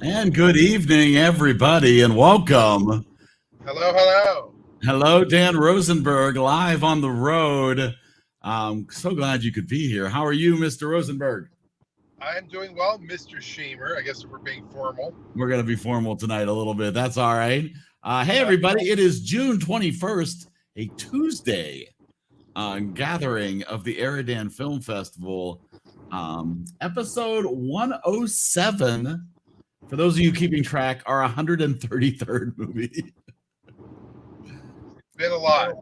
And good evening, everybody, and welcome. Hello, hello. Hello, Dan Rosenberg, live on the road. So glad you could be here. How are you, Mr. Rosenberg? I am doing well, Mr. Schemer. I guess if we're being formal. We're going to be formal tonight a little bit. That's all right. Hey, everybody. It is June 21st, a Tuesday gathering of the EriDan Film Festival, episode 107. For those of you keeping track, our 133rd movie. It's been a lot.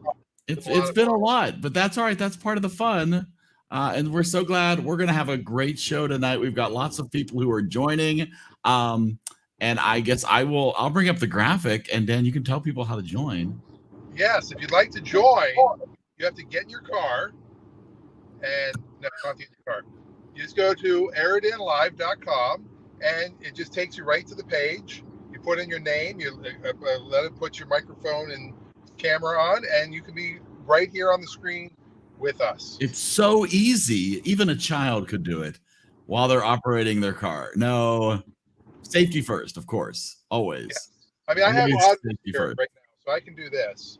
It's been a lot, but that's all right. That's part of the fun. And we're so glad we're going to have a great show tonight. We've got lots of people who are joining. And I guess I'll bring up the graphic, and Dan, you can tell people how to join. Yes, if you'd like to join, you have to get in your car. And no, not get in your car. You just go to EriDanLive.com, and it just takes you right to the page. You put in your name, you let it put your microphone and camera on, and you can be right here on the screen with us. It's so easy. Even a child could do it while they're operating their car. No, safety first, of course, always. Yes. I mean, I have audio here right now, so I can do this.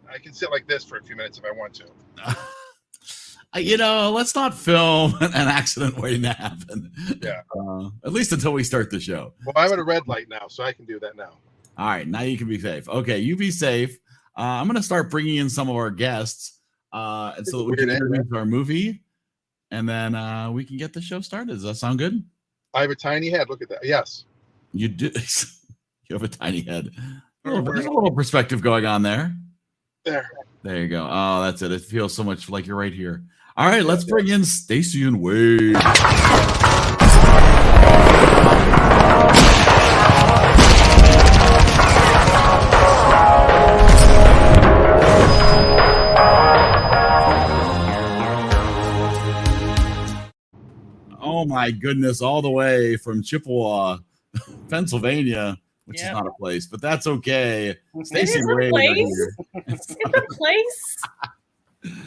I can sit like this for a few minutes if I want to. Let's not film an accident waiting to happen. Yeah. At least until we start the show. Well, I'm at a red light now, so I can do that now. All right, now you can be safe. Okay, you be safe. I'm going to start bringing in some of our guests, and so that we can introduce our movie, and then we can get the show started. Does that sound good? I have a tiny head. Look at that. Yes. You do. You have a tiny head. There's a little perspective going on there. There you go. Oh, that's it. It feels so much like you're right here. All right, let's bring in Stacy and Wade. Oh my goodness, all the way from Chippewa, Pennsylvania, which is not a place, but that's okay. Stacy and Wade are here. It's a place.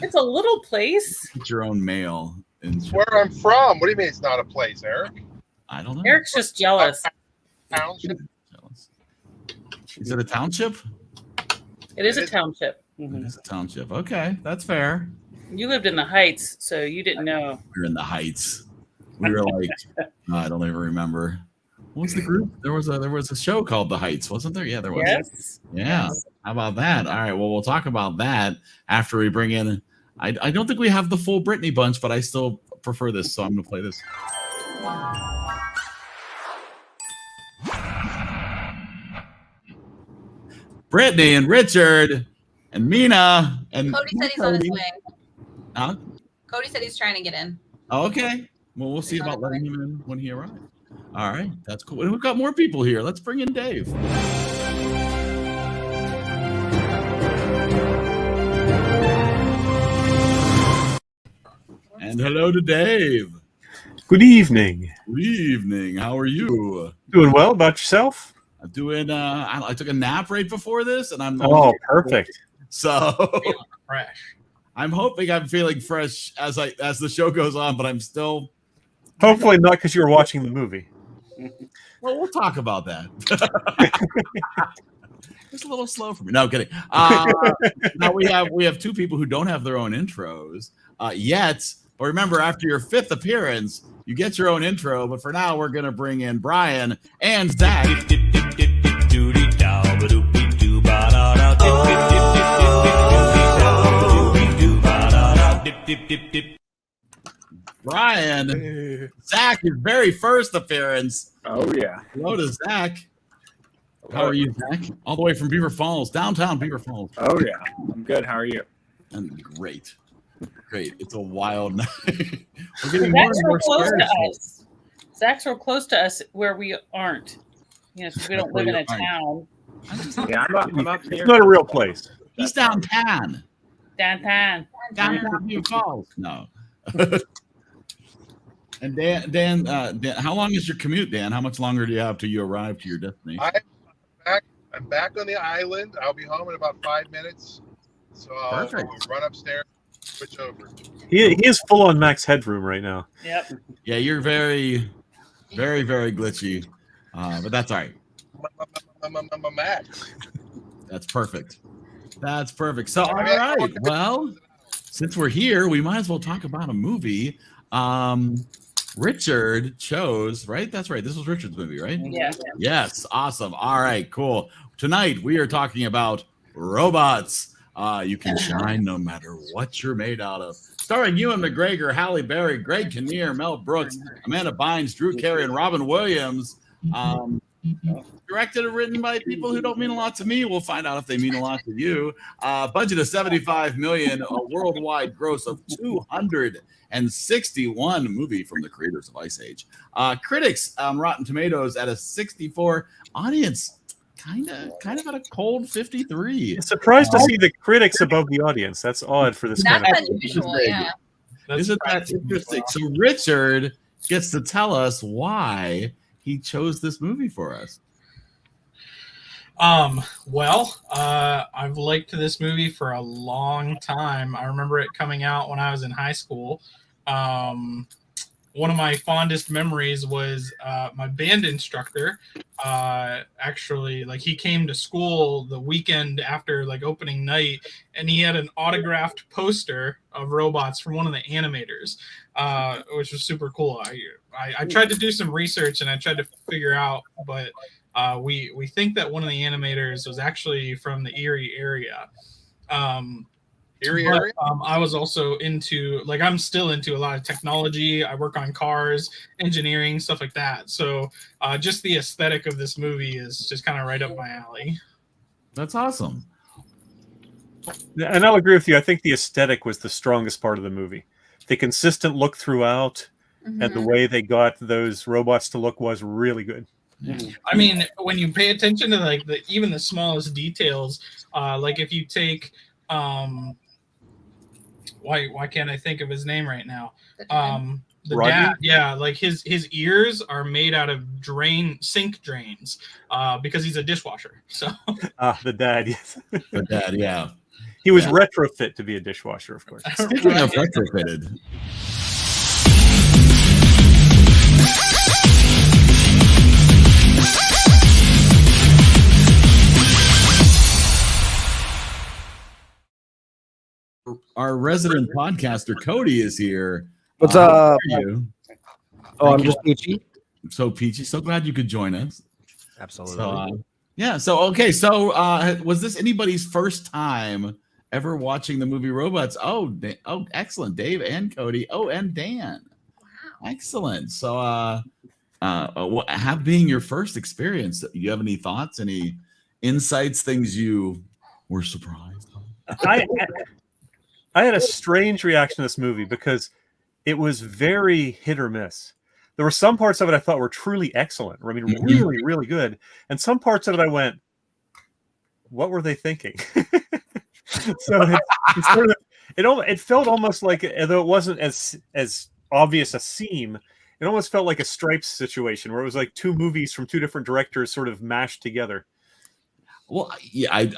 It's a little place. Get your own mail. It's where I'm from. What do you mean it's not a place, Eric? I don't know. Eric's just jealous. Township? Is it a township? It is a township. Mm-hmm. It is a township. Okay, that's fair. You lived in the Heights, so you didn't know. We were in the Heights. We were like, I don't even remember. What was the group? There was a show called The Heights, wasn't there? Yeah, there was. Yes. Yeah. Yes. How about that? All right. Well, we'll talk about that after we bring in. I don't think we have the full Britney bunch, but I still prefer this, so I'm going to play this. Brittany and Richard and Mina and Cody said he's on his way. Huh? Cody said he's trying to get in. Okay. Well, we'll see about letting him in when he arrives. All right. That's cool. And we've got more people here. Let's bring in Dave. And hello to Dave. Good evening. Good evening. How are you? Doing well. About yourself? I'm doing. I took a nap right before this, and I'm. Oh, perfect. So feeling fresh. I'm hoping I'm feeling fresh as the show goes on, but I'm still. Hopefully not, because you're watching the movie. Well, we'll talk about that. It's a little slow for me. No, I'm kidding. Now we have two people who don't have their own intros yet. But remember, after your fifth appearance, you get your own intro. But for now, we're going to bring in Brian and Zach. Brian, Zach, his very first appearance. Oh, yeah. Hello to Zach. How are you, Zach? All the way from Beaver Falls, downtown Beaver Falls. Oh, yeah. I'm good. How are you? I'm great. Great. It's a wild night. We're getting Zach's more real close to spiritual. us. Zach's real close to us where we aren't. So we don't live in a town. Yeah, I'm up here. It's not a real place. He's downtown. Downtown. Downtown Beaver Falls. No. And Dan, how long is your commute, Dan? How much longer do you have till you arrive to your destination? I'm back on the island. I'll be home in about 5 minutes. So I'll run upstairs, switch over. He is full on max headroom right now. Yep. Yeah, you're very, very, very glitchy. But that's all right. Max. That's perfect. That's perfect. So, all right. Well, since we're here, we might as well talk about a movie. Richard chose, right? That's right. This was Richard's movie, right? Yeah. Yes. Awesome. All right. Cool. Tonight we are talking about robots. You can shine no matter what you're made out of. Starring Ewan McGregor, Halle Berry, Greg Kinnear, Mel Brooks, Amanda Bynes, Drew Carey, and Robin Williams. Directed and written by people who don't mean a lot to me. We'll find out if they mean a lot to you. Budget of $75 million, a worldwide gross of $261. Movie from the creators of Ice Age. Critics on Rotten Tomatoes at a 64. Audience kind of at a cold 53. Surprised to see the critics above the audience. That's odd for this kind That's of. unusual, yeah. Isn't that interesting? So Richard gets to tell us why he chose this movie for us. I've liked this movie for a long time. I remember it coming out when I was in high school. One of my fondest memories was my band instructor. Actually, like, he came to school the weekend after like opening night, and he had an autographed poster of robots from one of the animators, which was super cool. I tried to do some research and I tried to figure out, but we think that one of the animators was actually from the Erie area. Area? I was also into, like, I'm still into a lot of technology. I work on cars, engineering, stuff like that. So just the aesthetic of this movie is just kind of right up my alley. That's awesome. And I'll agree with you. I think the aesthetic was the strongest part of the movie. The consistent look throughout and the way they got those robots to look was really good. I mean, when you pay attention to like even the smallest details, like if you take why can't I think of his name right now? The Rodney? dad, yeah, like his ears are made out of sink drains, because he's a dishwasher. So The dad, yes. The dad, yeah. He was retrofit to be a dishwasher, of course. Speaking of retrofitted. Our resident podcaster Cody is here. What's How up? are you? Oh, I'm just peachy. So peachy. So glad you could join us. Absolutely. So, yeah. So okay. So was this anybody's first time ever watching the movie Robots? Oh, excellent, Dave and Cody. Oh, and Dan. Excellent. So have being your first experience, you have any thoughts, any insights, things you were surprised on? I had a strange reaction to this movie because it was very hit or miss. There were some parts of it I thought were truly excellent. I mean, really, really good. And some parts of it I went, what were they thinking? So it felt almost like, although it wasn't as obvious a seam, it almost felt like a Stripes situation where it was like two movies from two different directors sort of mashed together. Well, yeah,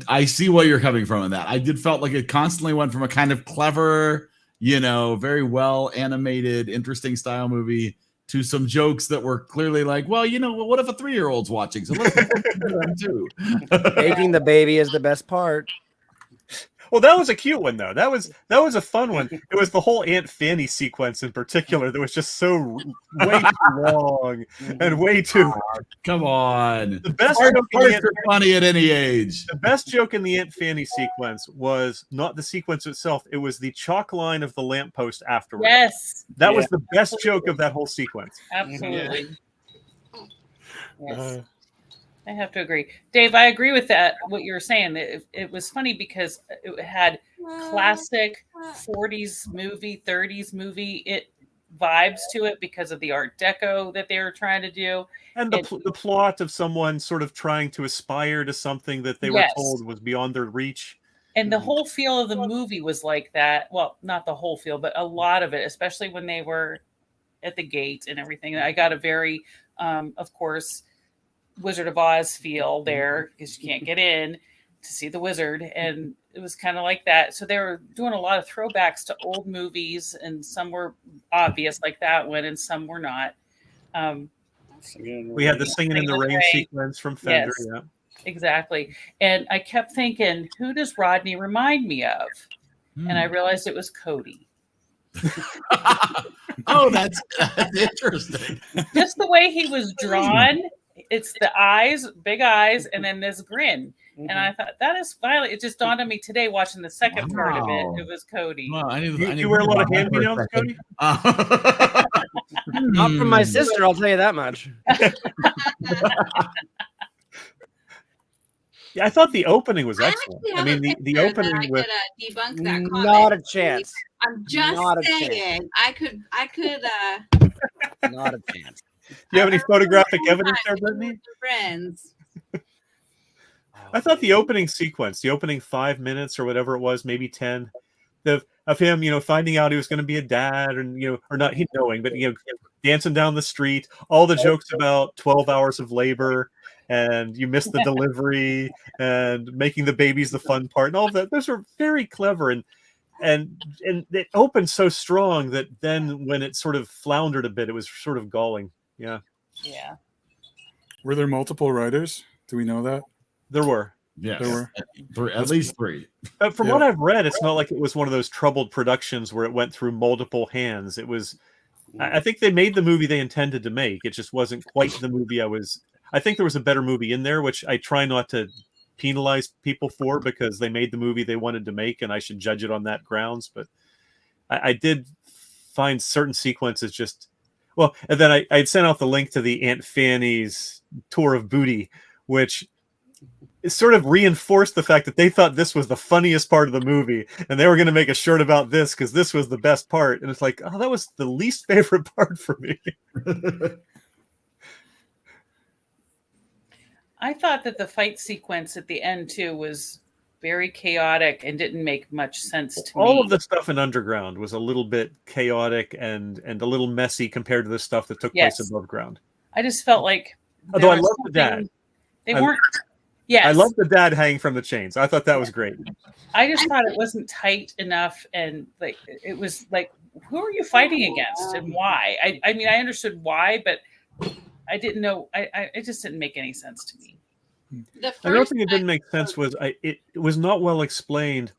I see where you're coming from in that. I did felt like it constantly went from a kind of clever, very well animated, interesting style movie to some jokes that were clearly like, well, what if a 3-year-old's watching? So let's do them too. Making the baby is the best part. Well, that was a cute one, though. That was a fun one. It was the whole Aunt Fanny sequence in particular that was just so way too long and way too. Come on, The best parts joke in the are funny at any age. The best joke in the Aunt Fanny sequence was not the sequence itself. It was the chalk line of the lamppost afterwards. Yes, That was the best joke of that whole sequence. absolutely. Yes. I have to agree. Dave, I agree with that, what you were saying. It was funny because it had classic 40s movie, 30s movie vibes to it because of the Art Deco that they were trying to do. And the plot of someone sort of trying to aspire to something that they were told was beyond their reach. And the whole feel of the movie was like that. Well, not the whole feel, but a lot of it, especially when they were at the gate and everything. I got a very, of course, Wizard of Oz feel there because you can't get in to see the wizard, and it was kind of like that. So they were doing a lot of throwbacks to old movies, and some were obvious like that one, and some were not. We had the singing in the rain sequence from Fender. Yes. Yeah. Exactly. And I kept thinking, who does Rodney remind me of? And I realized it was Cody. Oh, that's interesting. Just the way he was drawn. It's the eyes, big eyes, and then this grin. And I thought, that is finally, it just dawned on me today watching the second part of Wow. it. It was Cody. Well, I need You wear a lot of think about hand-me-downs, that for a Cody? second. Not from my sister, I'll tell you that much. Yeah, I thought the opening was I excellent. actually I have mean, a the picture that opening I with could debunk that comment. Not a chance. I'm just Not a saying. I could. Not a chance. Do you have any I photographic remember evidence there, one time Brittany? with friends. I thought the opening sequence, the opening 5 minutes or whatever it was, maybe 10, of him, finding out he was going to be a dad, and or not him knowing, but dancing down the street, all the jokes about 12 hours of labor, and you missed the delivery, and making the babies the fun part, and all of that. Those were very clever, and it opened so strong that then when it sort of floundered a bit, it was sort of galling. Yeah. Yeah. Were there multiple writers? Do we know that? There were. Yes. There were. At least 3. From what I've read, it's not like it was one of those troubled productions where it went through multiple hands. It was, I think they made the movie they intended to make. It just wasn't quite the movie I think there was a better movie in there, which I try not to penalize people for because they made the movie they wanted to make and I should judge it on that grounds. But I did find certain sequences just, well, and then I'd sent out the link to the Aunt Fanny's tour of booty, which it sort of reinforced the fact that they thought this was the funniest part of the movie and they were going to make a shirt about this because this was the best part. And it's like, oh, that was the least favorite part for me. I thought that the fight sequence at the end too was very chaotic and didn't make much sense to me. All of the stuff in Underground was a little bit chaotic and a little messy compared to the stuff that took place above ground. I just felt like, although I love the dad, they weren't. Yes, I love the dad hanging from the chains. I thought that was great. I just thought it wasn't tight enough, and like it was like, who are you fighting against and why? I mean, I understood why, but I didn't know. It just didn't make any sense to me. Another thing that didn't make sense was it was not well explained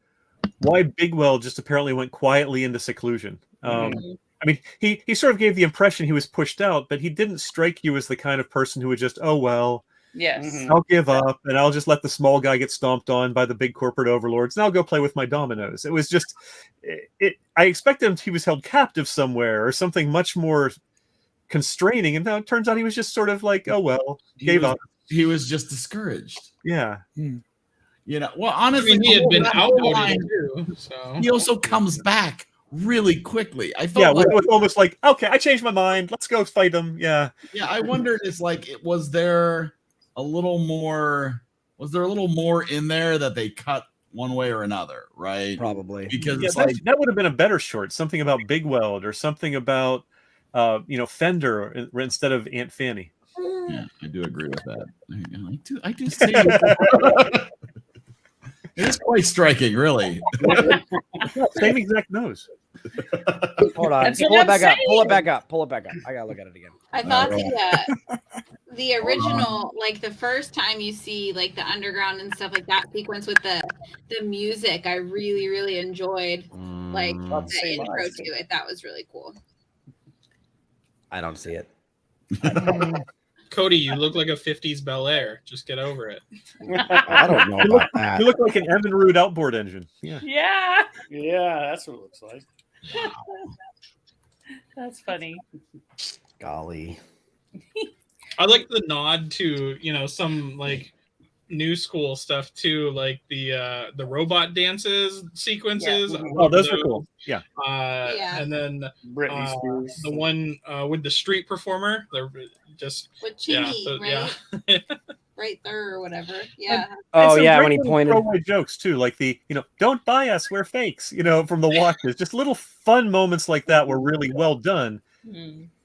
why Bigwell just apparently went quietly into seclusion. I mean, he sort of gave the impression he was pushed out, but he didn't strike you as the kind of person who would just, oh, well, yes, I'll give up and I'll just let the small guy get stomped on by the big corporate overlords and I'll go play with my dominoes. It was just, I expected he was held captive somewhere or something much more constraining. And now it turns out he was just sort of like, oh, well, gave up. He was just discouraged. Yeah. Well, honestly, I mean, he had been outvoted too. So he also comes back really quickly. I felt it was almost like, okay, I changed my mind. Let's go fight him. Yeah. Yeah, I wondered, it's like, was there a little more in there that they cut one way or another, right? Probably. Because it's that would have been a better short, something about Big Weld or something about Fender instead of Aunt Fanny. Yeah, I do agree with that. I do see it. It is quite striking, really. Same exact nose. Hold on. That's Pull what it back I'm up. Pull it back up. Pull it back up. I gotta look at it again. I thought the original, like the first time you see like the underground and stuff like that sequence with the music, I really, really enjoyed like the intro to it. That was really cool. I don't see it. Cody, you look like a 50s Bel Air. Just get over it. I don't know about that. You look like an Evinrude outboard engine. Yeah. Yeah, Yeah, that's what it looks like. that's funny. Golly. I like the nod to, some like new school stuff too, like the robot dances sequences. Yeah. Oh, those were cool. Yeah. And then Britney Spears. the one with the street performer. They're just With Chini, right? Yeah. Right there or whatever. Yeah. Oh some yeah, great when he little pointed. throwaway jokes too, like the don't buy us, we're fakes. From the watches. Just little fun moments like that were really well done.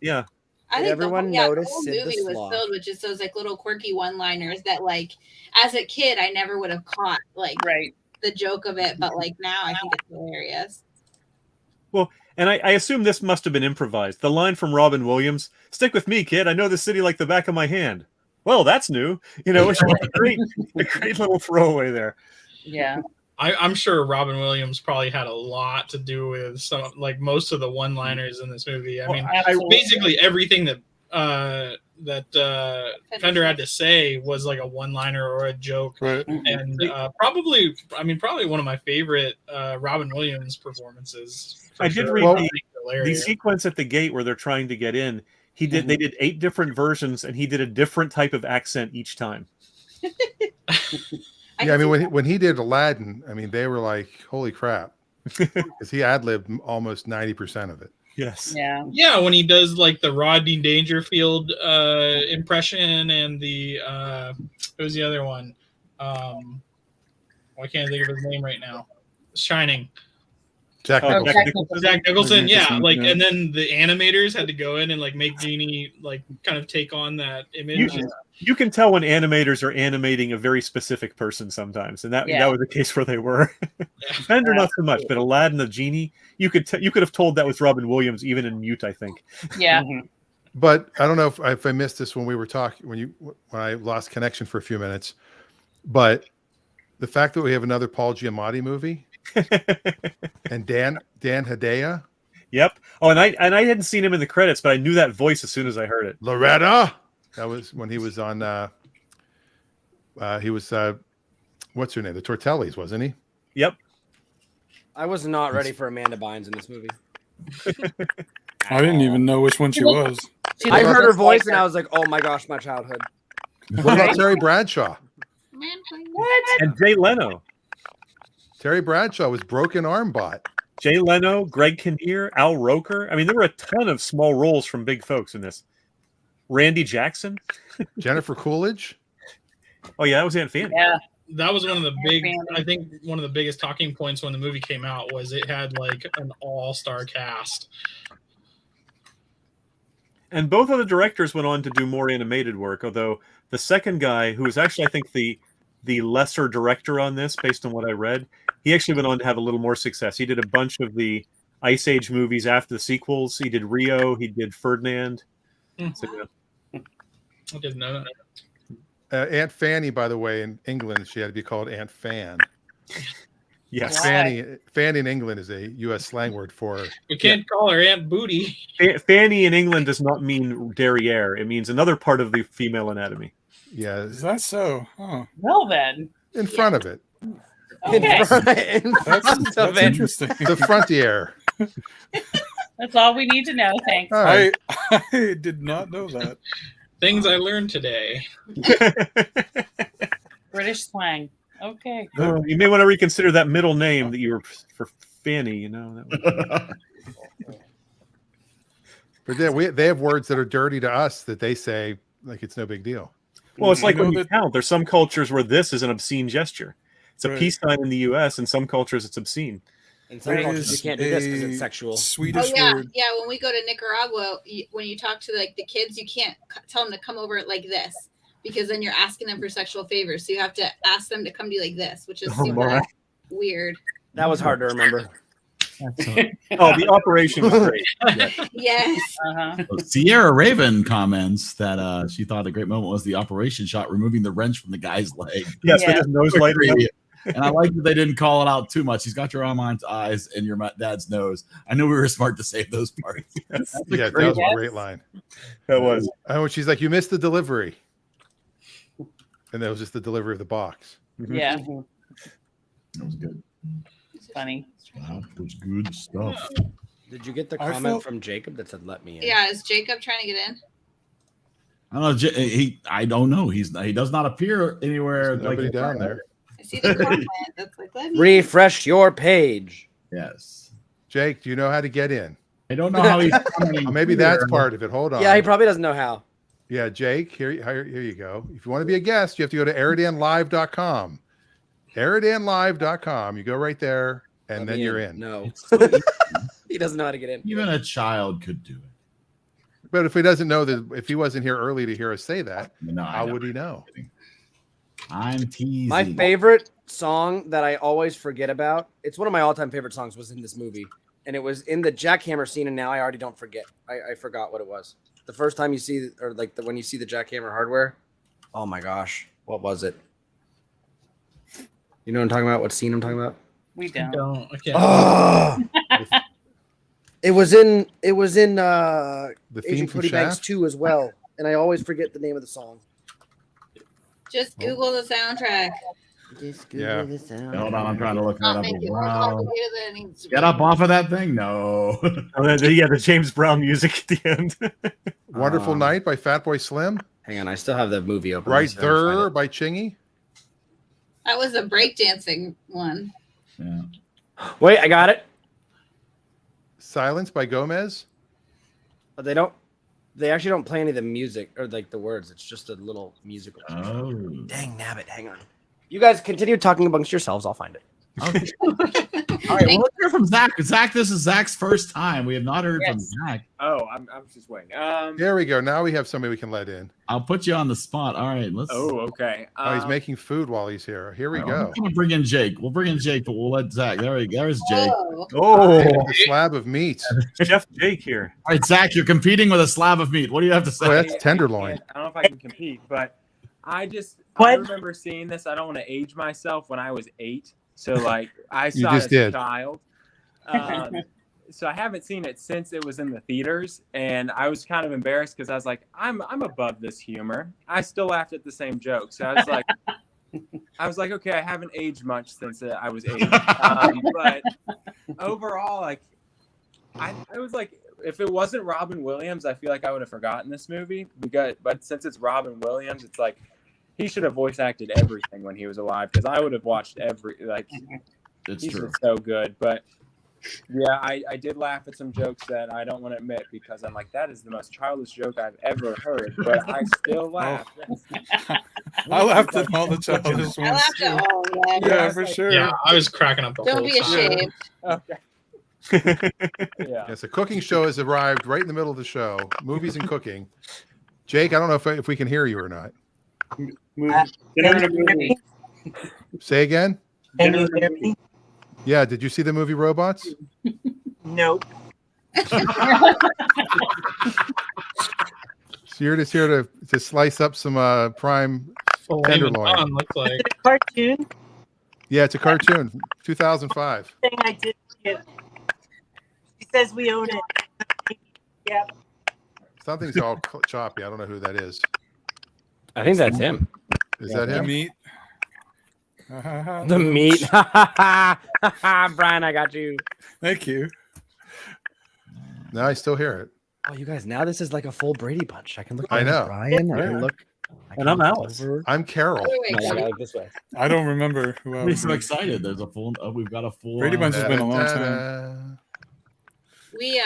Yeah. I think everyone the notice whole Sid the movie was Sloth? filled with just those like little quirky one-liners that like as a kid I never would have caught like Right. the joke of it, but like now I think it's hilarious. Well, And I assume this must have been improvised. The line from Robin Williams, "Stick with me, kid. I know the city like the back of my hand." Well, that's new. You know, it's a great little throwaway there. Yeah. I'm sure Robin Williams probably had a lot to do with some, like most of the one-liners in this movie. I mean, basically everything that Fender had to say was like a one-liner or a joke, Right. and probably one of my favorite Robin Williams performances. I did read the sequence at the gate where they're trying to get in. They did 8 different versions, and he did a different type of accent each time. Yeah, I mean, when he did Aladdin, I mean, they were like, "Holy crap," because he ad-libbed almost 90% of it. Yes. Yeah. Yeah, when he does like the Rodney Dangerfield impression and the what was the other one? I can't think of his name right now. Shining. Jack Nicholson. Jack Nicholson, yeah. Like, and then the animators had to go in and like make Genie like kind of take on that image. You can tell when animators are animating a very specific person sometimes, and that was the case where they were. Fender not so much, but Aladdin the Genie, you could have told that was Robin Williams even in mute, I think. Yeah. But I don't know if I missed this when we were talking when I lost connection for a few minutes. But the fact that we have another Paul Giamatti movie and Dan Hedaya. Yep. Oh, and I hadn't seen him in the credits, but I knew that voice as soon as I heard it. Loretta. That was when he was on. What's her name? The Tortellis, wasn't he? Yep. I was not ready for Amanda Bynes in this movie. I didn't even know which one she was. I heard her voice and I was like, "Oh my gosh, my childhood." What about Terry Bradshaw? What? And Jay Leno. Terry Bradshaw was Broken Arm Bot. Jay Leno, Greg Kinnear, Al Roker. I mean, there were a ton of small roles from big folks in this. Randy Jackson. Jennifer Coolidge. Oh, yeah, that was Aunt Fanny. Yeah. That was one of the I think one of the biggest talking points when the movie came out was it had like an all-star cast. And both of the directors went on to do more animated work, although the second guy, who was actually, I think, the lesser director on this, based on what I read, he actually went on to have a little more success. He did a bunch of the Ice Age movies after the sequels. He did Rio. He did Ferdinand. So, yeah. I didn't know that. Aunt Fanny, by the way, in England, she had to be called Aunt Fan. Yes. Fanny in England is a U.S. slang word for. We can't call her Aunt Booty. Fanny in England does not mean derriere. It means another part of the female anatomy. Yeah. Is that so? Oh. Well, then. In front of it. Okay. That's interesting. The frontier. That's all we need to know. Thanks. Right. I did not know that. Things I learned today. British slang. Okay. You may want to reconsider that middle name that you were for Fanny. You know. But they have words that are dirty to us that they say like it's no big deal. Well, it's like when you count. There's some cultures where this is an obscene gesture. It's a peace sign in the U.S. In some cultures, it's obscene. In some cultures, you can't do this because it's sexual. Swedish word. Yeah. When we go to Nicaragua, when you talk to like the kids, you can't tell them to come over like this because then you're asking them for sexual favors. So you have to ask them to come to you like this, which is super weird. That was hard to remember. The operation was great. Yeah. Yes. Sierra Raven comments that she thought a great moment was the operation shot removing the wrench from the guy's leg. Yes, with his nose lighting up. And I like that they didn't call it out too much. He's got your Armand's eyes and your dad's nose. I knew we were smart to save those parts. That was a great line. That was. Oh, she's like, "You missed the delivery," and that was just the delivery of the box. Yeah. That was good. It's funny. That was good stuff. Did you get the comment from Jacob that said, "Let me in"? Yeah, is Jacob trying to get in? I don't know. I don't know. He does not appear anywhere. There's nobody down there. I see the comment that's like, "Let me refresh your page." Yes. Jake, do you know how to get in? I don't know how he's coming. Maybe that's part of it. Hold on. Yeah, he probably doesn't know how. Yeah, Jake, here you go. If you want to be a guest, you have to go to EriDanLive.com. EriDanLive.com. You go right there, and then you're in. No. He doesn't know how to get in. Even a child could do it. But if he doesn't know that, if he wasn't here early to hear us say that, No, how would he know? I'm teasing. My favorite song that I always forget about, it's one of my all-time favorite songs, was in this movie. and it was in the jackhammer scene, and now I already don't forget. I forgot what it was. The first time you see, or like when you see the jackhammer hardware. Oh my gosh, what was it? You know what I'm talking about? What scene I'm talking about? We don't. I can't. Oh! It was in The theme Agent from Cody Banks Shaft? 2 as well, and I always forget the name of the song. Just Google the soundtrack. Yeah. Hold on, I'm trying to look that Not up. make as it more well. complicated than it needs to be. Get up off of that thing. No. The James Brown music at the end. Wonderful Night by Fatboy Slim. Hang on, I still have the movie open. Right so I can find There it. by Chingy. That was a breakdancing one. Yeah. Wait, I got it. Silence by Gomez. But they actually don't play any of the music or like the words. It's just a little musical. Oh. Dang nabbit, hang on. You guys continue talking amongst yourselves. I'll find it. Okay. All right. Well, let's hear from Zach. Zach, this is Zach's first time. We have not heard from Zach. Oh, I'm just waiting. There we go. Now we have somebody we can let in. I'll put you on the spot. All right. Let's. Oh, okay. Oh, he's making food while he's here. Here we I'm go. gonna bring in Jake. We'll bring in Jake, but we'll let Zach. There's Jake. Whoa. Oh, A slab of meat. Chef Jake here. All right, Zach, you're competing with a slab of meat. What do you have to say? Oh, that's tenderloin. I don't know if I can compete, but I remember seeing this. I don't want to age myself when I was 8. So like I You saw just it as a did. child. So I haven't seen it since it was in the theaters, and I was kind of embarrassed because I was like, I'm above this humor. I still laughed at the same joke. So I was like, okay, I haven't aged much since I was 8. But overall, like I was like, if it wasn't Robin Williams, I feel like I would have forgotten this movie. But since it's Robin Williams, it's like he should have voice acted everything when he was alive, because I would have watched It's he's true. just so good. But yeah, I did laugh at some jokes that I don't want to admit, because I'm like, that is the most childish joke I've ever heard, but I still laugh. I laughed at all the childish I ones. laughed at all of them. Yeah, for sure. Yeah, I was cracking up the Don't whole be time. ashamed. Okay. Yeah. Yes, a cooking show has arrived right in the middle of the show. Movies and cooking. Jake, I don't know if we can hear you or not. Say again? Can you hear me? Yeah, did you see the movie Robots? Nope. So you're just here to slice up some prime Filet tenderloin. mignon looks like. Is it a cartoon? Yeah, it's a cartoon, 2005. Thing I did get. She says we own it. Yep. Something's all choppy. I don't know who that is. I think that's him. Is that The him? meat. The meat. Brian, I got you. Thank you. No, I still hear it. Oh, you guys, now this is like a full Brady Bunch. I can look I at know. Brian. I can look. And I'm Alice. I'm Carol. Wait, No, I gotta look this way. I don't remember who I I'm was. so excited. There's a full. We've got a full. Brady Bunch has been a long time. Da-da-da. we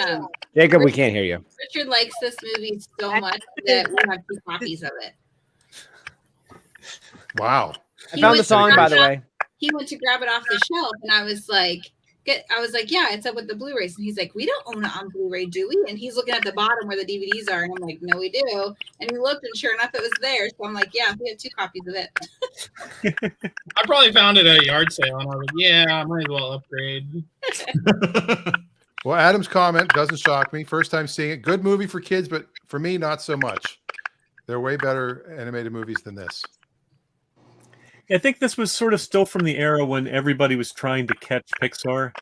Jacob, we can't hear you. Richard likes this movie so much that we have 2 copies of it. Wow. I found the song, by the way. He went to grab it off the shelf, and I was like, yeah, it's up with the Blu-rays. And he's like, we don't own it on Blu-ray, do we? And he's looking at the bottom where the DVDs are, and I'm like, no, we do. And he looked, and sure enough, it was there. So I'm like, yeah, we have 2 copies of it. I probably found it at a yard sale, and I was like, yeah, I might as well upgrade. Well, Adam's comment doesn't shock me. First time seeing it. Good movie for kids, but for me, not so much. They're way better animated movies than this. I think this was sort of still from the era when everybody was trying to catch Pixar,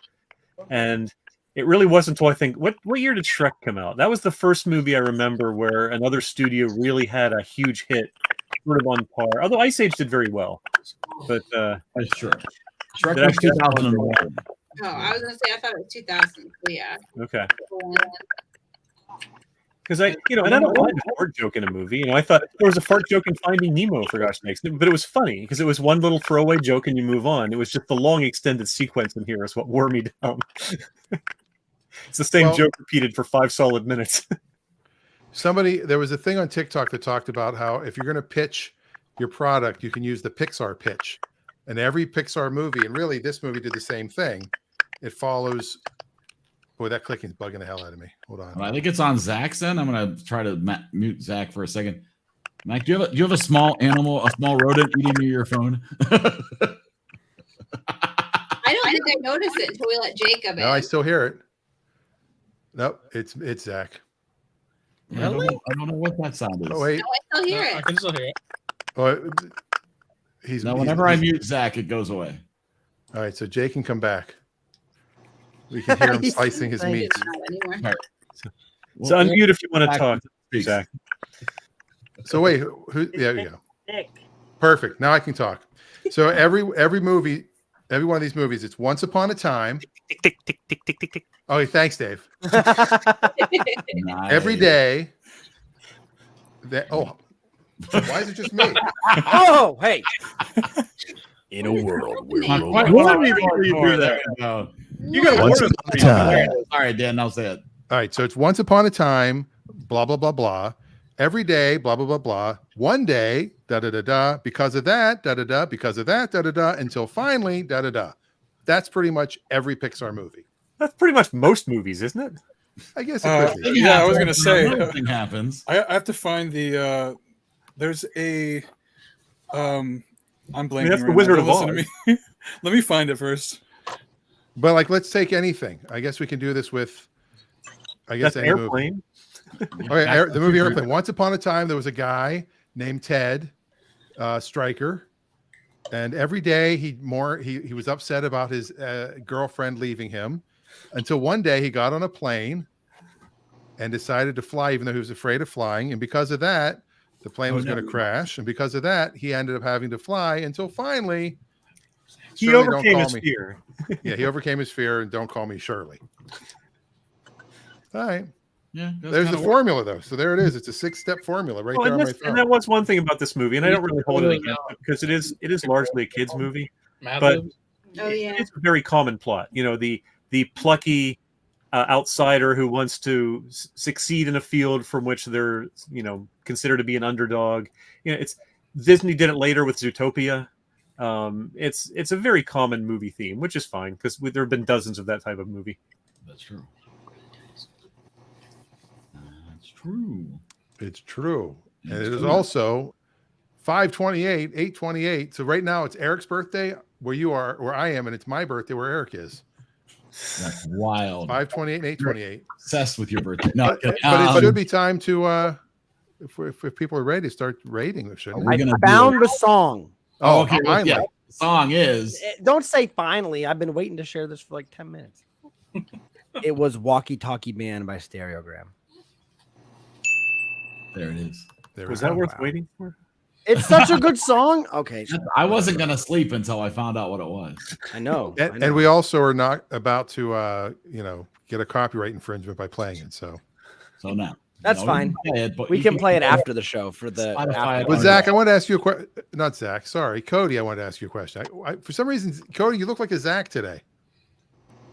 and it really wasn't until I think what year did Shrek come out? That was the first movie I remember where another studio really had a huge hit, sort of on par. Although Ice Age did very well, but That's true. Shrek Did was I- 2001. Oh, I was gonna say I thought it was 2000. So yeah. okay. Because and I don't mind a fart joke in a movie. I thought there was a fart joke in Finding Nemo, for gosh sakes, but it was funny because it was one little throwaway joke and you move on. It was just the long extended sequence in here is what wore me down. It's the same joke repeated for 5 solid minutes. There was a thing on TikTok that talked about how if you're going to pitch your product, you can use the Pixar pitch. And every Pixar movie, and really this movie did the same thing. It follows. Boy, that clicking is bugging the hell out of me. Hold on. I think it's on Zach's end. I'm gonna try to mute Zach for a second. Mac, do you have a small animal, a small rodent eating your phone? I don't think I noticed it until we let Jacob in. No, I still hear it. Nope, it's Zach. Really? I don't know what that sound is. Oh wait, No, I still hear I it. can still hear it. oh, he's No, he's- whenever I he's- mute Zach, it goes away. All right, so Jay can come back. We can hear him He's slicing his saying- meat. Not anymore. So unmute if you want to Zach talk, speaks. Zach. So wait, who? There you go. Nick. Perfect. Now I can talk. So every movie, every one of these movies, it's once upon a time. Tick, tick, tick, tick, tick, tick, tick. Oh, thanks, Dave. Nice. Every day. Why is it just me? Oh, hey. In a world where Why robots- would you do that? No. You gotta Once warn upon a us. time. All right, Dan, now say it. All right, so it's once upon a time, blah blah blah blah. Every day, blah blah blah blah. One day, da da da da. Because of that, da da da. Because of that, da da da. Until finally, da da da. That's pretty much every Pixar movie. That's pretty much most movies, isn't it? I guess it could be. Yeah, I was gonna say. Nothing happens. I have to find the. There's a. I'm blanking. that's the right Wizard now. of Don't listen Oz. to me. Let me find it first. But like, let's take anything. I guess we can do this with. I guess That's any movie. Airplane. Okay, the movie Airplane. Once upon a time, there was a guy named Ted Stryker, and every day he was upset about his girlfriend leaving him, until one day he got on a plane and decided to fly, even though he was afraid of flying, and because of that, the plane was going to crash, and because of that, he ended up having to fly until finally. He Shirley, don't overcame call his me. fear. Yeah, he overcame his fear, and don't call me Shirley. All right. Yeah, There's the formula, though. So there it is. It's a 6-step formula right Well, there on my and phone. that was one thing about this movie, and I don't really hold it against it because it is largely a kids movie, but Oh yeah. it's a very common plot. You know, the plucky outsider who wants to succeed in a field from which they're considered to be an underdog. It's Disney did it later with Zootopia. It's a very common movie theme, which is fine because there have been dozens of that type of movie. That's true. That's true. It's true. And It's it is true. also 5/28, 8/28. So right now it's Eric's birthday where you are, where I am, and it's my birthday where Eric is. That's wild. 5/28 and 8/28. Obsessed with your birthday. No, But it should be time to if people are ready to start rating it, shouldn't We're it? gonna I do found it. the song. Oh, okay. Well, finally. yeah. The song is. Don't say finally. I've been waiting to share this for like 10 minutes. It was Walkie Talkie Man by Stereogram. There it is. There Was we that go. worth waiting for? It's such a good song. Okay. I wasn't gonna sleep until I found out what it was. I know. And we also are not about to get a copyright infringement by playing it. So now That's no, fine. play it, but We you can play it after the show for the. Spotify after But the- Zach, I want to ask you a question. Not Zach, sorry, Cody. I wanted to ask you a question. For some reason, Cody, you look like a Zach today.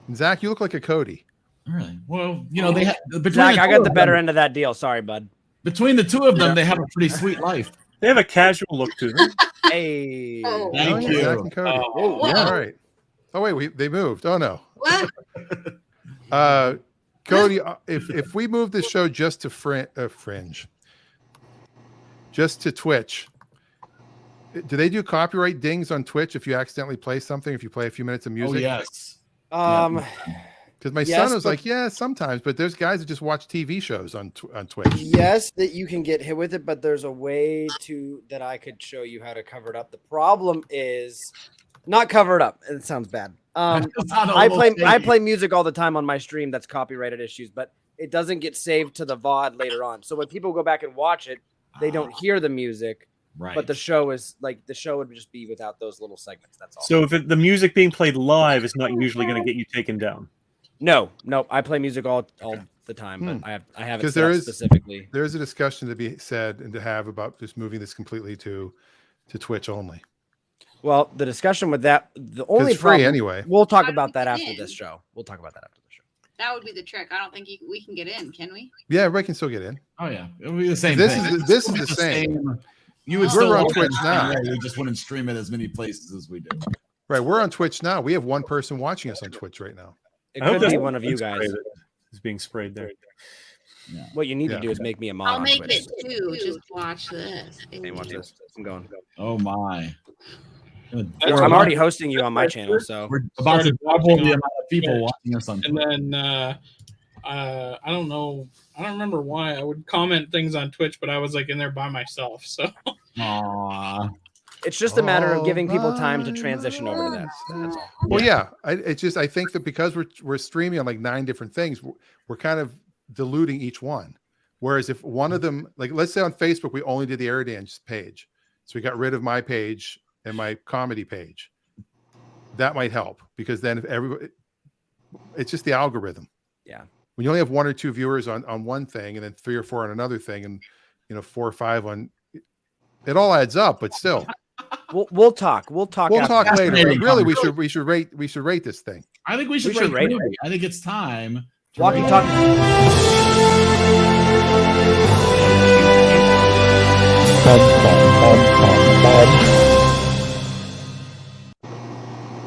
And Zach, you look like a Cody. All right. Well, they have Zach, I got the better end of that deal. Sorry, bud. Between the two of them, they have a pretty sweet life. They have a casual look to them. Hey. Oh. Thank yeah, you. Zach and Cody. Oh, Yeah, all right. Oh wait, they moved. Oh no. What? Cody, if we move this show just to Fringe, just to Twitch, do they do copyright dings on Twitch if you accidentally play something? If you play a few minutes of music? Oh yes. Because my yes, son was but- like, yeah, sometimes, but there's guys that just watch TV shows on Twitch. Yes, that you can get hit with it, but there's a way that I could show you how to cover it up. The problem is not cover it up. It sounds bad. I play music all the time on my stream that's copyrighted issues, but it doesn't get saved to the VOD later on. So when people go back and watch it, they don't hear the music. Right. But the show would just be without those little segments. That's all. So if the music being played live is not usually going to get you taken down. No, I play music all the time, but I have it Because set up specifically. there is a discussion to be said and to have about just moving this completely to Twitch only. Well, the discussion with that, the only It's free problem, anyway. We'll talk How do about we that get after in? this show. We'll talk about that after the show. That would be the trick. I don't think we can get in, can we? Yeah, everybody can still get in. Oh yeah, it'll be the same. This thing. is this is the same. You would We're still on watch Twitch it now. anyway, We just wouldn't stream it as many places as we do. Right, we're on Twitch now. We have one person watching us on Twitch right now. It I hope could be that's one of you guys. Is being sprayed there. What you need Yeah. to do is make me a mod I'll on make Twitch. it too. Just watch this. Hey, watch this. I'm going. Oh my! I'm already hosting you on my channel, so We're about to Started double watching the on amount of people Twitch. watching us on And Twitch. then I don't know. I don't remember why I would comment things on Twitch, but I was like in there by myself. So Aww. It's just a matter of giving people time to transition over to that. That's all. Well, yeah. It's just I think that because we're streaming on like 9 different things, we're kind of diluting each one. Whereas if one of them, like let's say on Facebook, we only did the EriDan page, so we got rid of my page and my comedy page. That might help because then if everybody, it's just the algorithm. Yeah. When you only have 1 or 2 viewers on one thing, and then 3 or 4 on another thing, and 4 or 5 on, it all adds up. But still. We'll talk. We'll talk later. Really, we should rate this thing. I think we should rate it. I think it's time. Walkie talkie.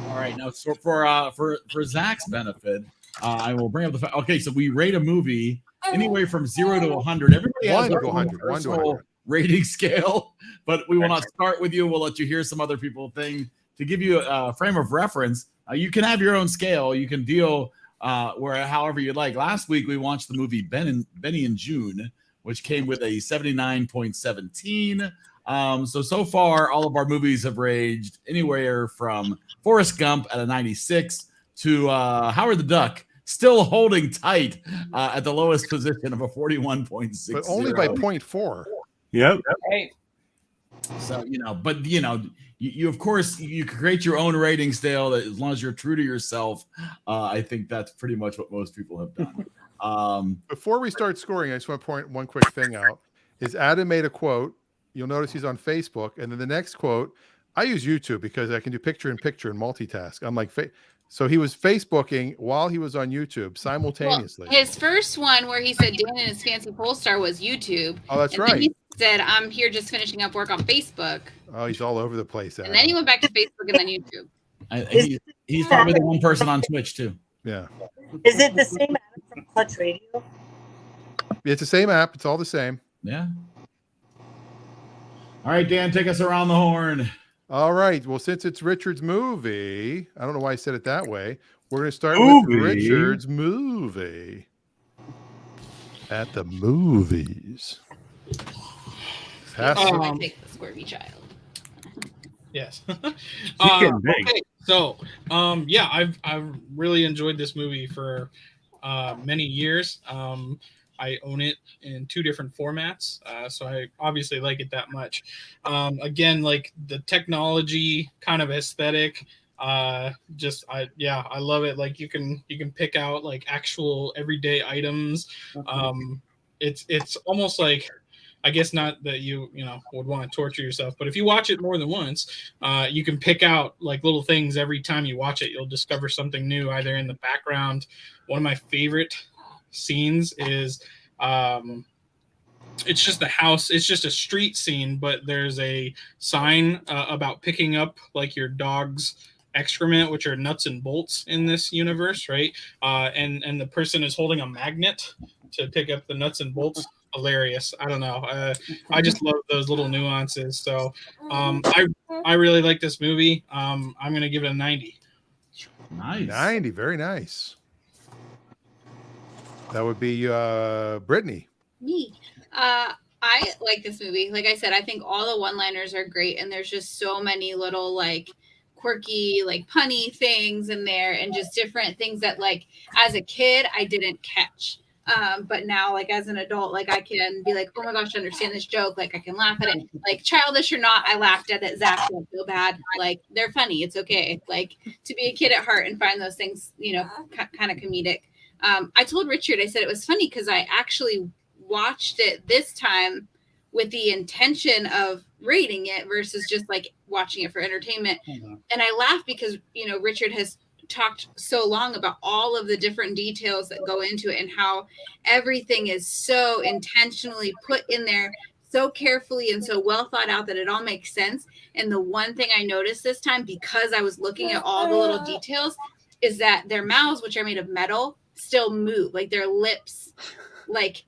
All right, now for Zach's benefit, I will bring up the fact. Okay, so we rate a movie anywhere from 0 to 100. Everybody has their own personal rating scale, but we will not start with you. We'll let you hear some other people thing to give you a frame of reference. You can have your own scale. You can deal however you like. Last week we watched the movie Benny and June, which came with a 79.17. So far all of our movies have ranged anywhere from Forrest Gump at a 96 to Howard the Duck still holding tight at the lowest position of a 41.6. But only by 0.4. Yep. Right. So, but you of course you can create your own rating scale that as long as you're true to yourself. I think that's pretty much what most people have done. Before we start scoring, I just want to point one quick thing out. Is Adam made a quote. You'll notice he's on Facebook. And then the next quote, I use YouTube because I can do picture in picture and multitask. I'm like, so he was Facebooking while he was on YouTube simultaneously. Well, his first one where he said Dan and his fancy Polestar was YouTube. Oh, that's and right. Then he said, I'm here just finishing up work on Facebook. Oh, he's all over the place. And then he went back to Facebook and then YouTube. He's probably the one person on Twitch too. Yeah. Is it the same app from Clutch Radio? It's the same app. It's all the same. Yeah. All right, Dan, take us around the horn. All right. Well, since it's Richard's movie, I don't know why I said it that way. We're going to start with Richard's movie. At the movies. I take the squirmy child. Yes. Okay, so I've really enjoyed this movie for many years. I own it in 2 different formats, so I obviously like it that much. Again, like the technology kind of aesthetic, I love it. Like you can pick out like actual everyday items. It's almost like, I guess not that you would want to torture yourself, but if you watch it more than once, you can pick out like little things every time you watch it. You'll discover something new either in the background. One of my favorite scenes is it's just the house. It's just a street scene, but there's a sign about picking up like your dog's excrement, which are nuts and bolts in this universe, right? And the person is holding a magnet to pick up the nuts and bolts. Hilarious. I don't know. I just love those little nuances. So I really like this movie. I'm gonna give it a 90. Nice. 90. Very nice. That would be Brittany. Me. I like this movie. Like I said, I think all the one-liners are great, and there's just so many little like quirky, like punny things in there, and just different things that like as a kid I didn't catch. But now, like as an adult, like I can be like, oh my gosh, I understand this joke. Like I can laugh at it. Like childish or not, I laughed at it. Zach, don't feel bad. Like they're funny. It's okay. Like to be a kid at heart and find those things, kind of comedic. I told Richard, I said it was funny because I actually watched it this time with the intention of rating it versus just like watching it for entertainment. Mm-hmm. And I laughed because, Richard has talked so long about all of the different details that go into it and how everything is so intentionally put in there so carefully and so well thought out that it all makes sense. And the one thing I noticed this time, because I was looking at all the little details, is that their mouths, which are made of metal, still move. Like their lips, like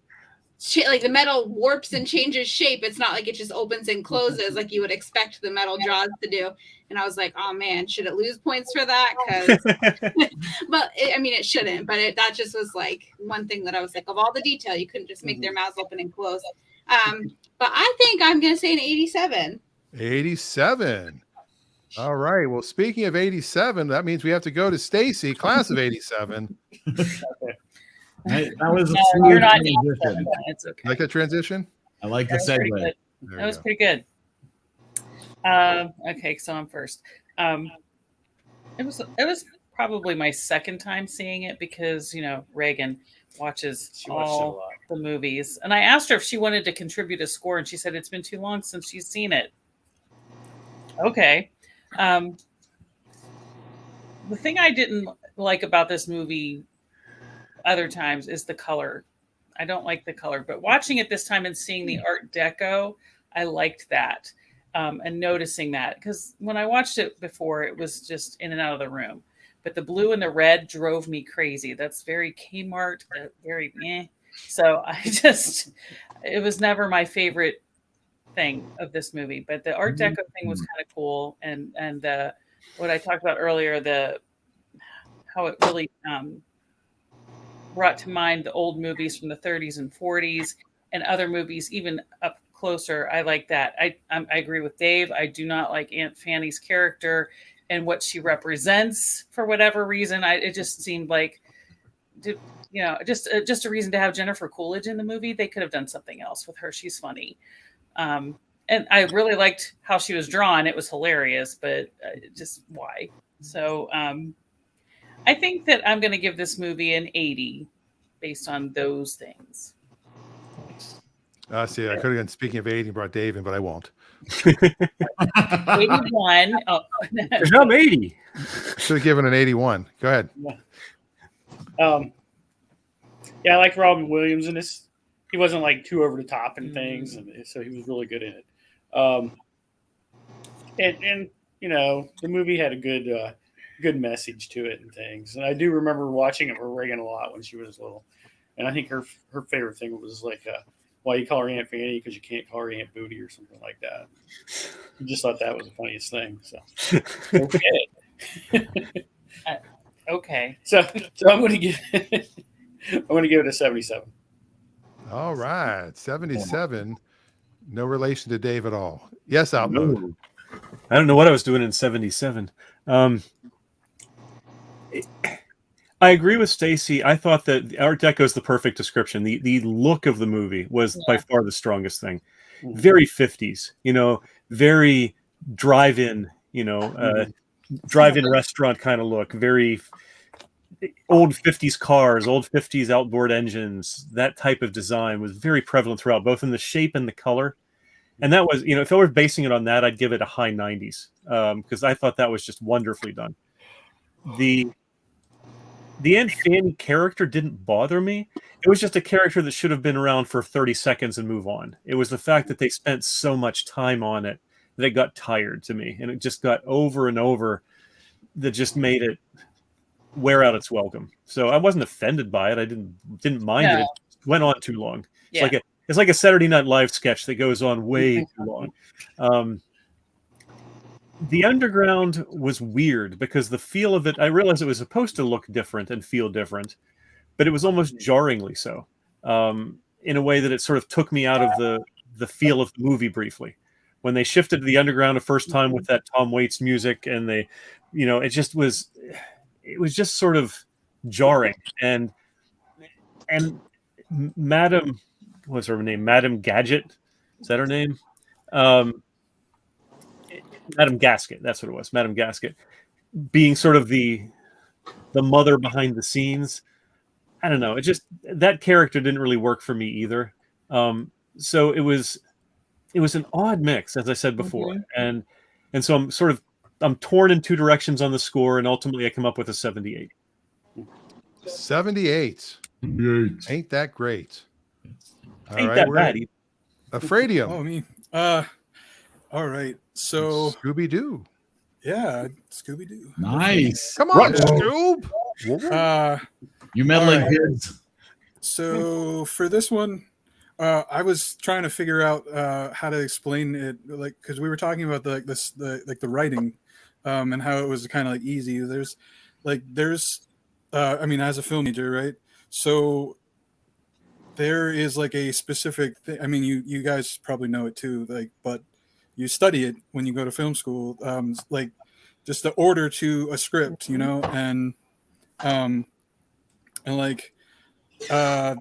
like the metal warps and changes shape. It's not like it just opens and closes like you would expect the metal jaws to do. And I was like, oh man, should it lose points for that? Because, but I mean, it shouldn't. But that just was like one thing that I was like, of all the detail, you couldn't just make their mouths open and close. But I think I'm gonna say an 87. 87. All right. Well, speaking of 87, that means we have to go to Stacy, class of 87. That was a You're not transition. It's okay. Like a transition? I like the That was pretty segue. good. That was pretty good. Okay, so I'm first. It was probably my second time seeing it because Reagan watches all the movies, and I asked her if she wanted to contribute a score, and she said it's been too long since she's seen it. Okay. The thing I didn't like about this movie other times is the color. I don't like the color, but watching it this time and seeing the Art Deco, I liked that. And noticing that, because when I watched it before, it was just in and out of the room. But the blue and the red drove me crazy. That's very Kmart, very meh. So it was never my favorite thing of this movie. But the Art Deco thing was kind of cool, and what I talked about earlier, how it really brought to mind the old movies from the 30s and 40s and other movies even up closer. I like that. I agree with Dave. I do not like Aunt Fanny's character and what she represents for whatever reason. It just seemed like, just a reason to have Jennifer Coolidge in the movie. They could have done something else with her. She's funny. And I really liked how she was drawn. It was hilarious, but just why? So I think that I'm going to give this movie an 80 based on those things. See, I could have gone, speaking of 80, brought Dave in, but I won't. 81. Oh. I'm 80. Should have given an 81. Go ahead. Yeah, I like Robin Williams in this. He wasn't like too over the top in things, and so he was really good in it. And the movie had a good message to it and things. And I do remember watching it with Reagan a lot when she was little. And I think her favorite thing was like, why you call her Aunt Fanny? Because you can't call her Aunt Booty or something like that. I just thought that was the funniest thing. So okay. Okay. So I'm going to give it a 77. All right. 77. No relation to Dave at all. Yes, Outload. No. I don't know what I was doing in 77. I agree with Stacy. I thought that Art Deco is the perfect description. The look of the movie was by far the strongest thing. Very 50s, very drive-in, drive-in restaurant kind of look. Very old 50s cars, old 50s outboard engines. That type of design was very prevalent throughout, both in the shape and the color. And that was, if I were basing it on that, I'd give it a high 90s because I thought that was just wonderfully done. The Aunt Fanny character didn't bother me. It was just a character that should have been around for 30 seconds and move on. It was the fact that they spent so much time on it that it got tired to me. And it just got over and over that just made it wear out its welcome. So I wasn't offended by it. I didn't mind it. It went on too long. Yeah. It's like a Saturday Night Live sketch that goes on way too long. The underground was weird because the feel of it, I realized it was supposed to look different and feel different, but it was almost jarringly so, in a way that it sort of took me out of the feel of the movie briefly. When they shifted to the underground the first time with that Tom Waits music and it was just sort of jarring. And Madam, what's her name? Madam Gadget? Is that her name? Madam Gasket, that's what it was. Madam Gasket, being sort of the mother behind the scenes. I don't know. It just, that character didn't really work for me either. So it was an odd mix, as I said before, and so I'm torn in two directions on the score, and ultimately I come up with a 78. 78. Ain't that great? Ain't that bad. Afraidium. Oh, me. All right. So Scooby-Doo. Yeah, Scooby-Doo. Nice. Come on, Scoob. You meddling right. kids. So for this one, I was trying to figure out how to explain it, like because we were talking about the writing, and how it was kind of like easy. I mean, as a film major, right? So there is like a specific thing. I mean, you guys probably know it too, like, but you study it when you go to film school, like just the order to a script, you know, and like I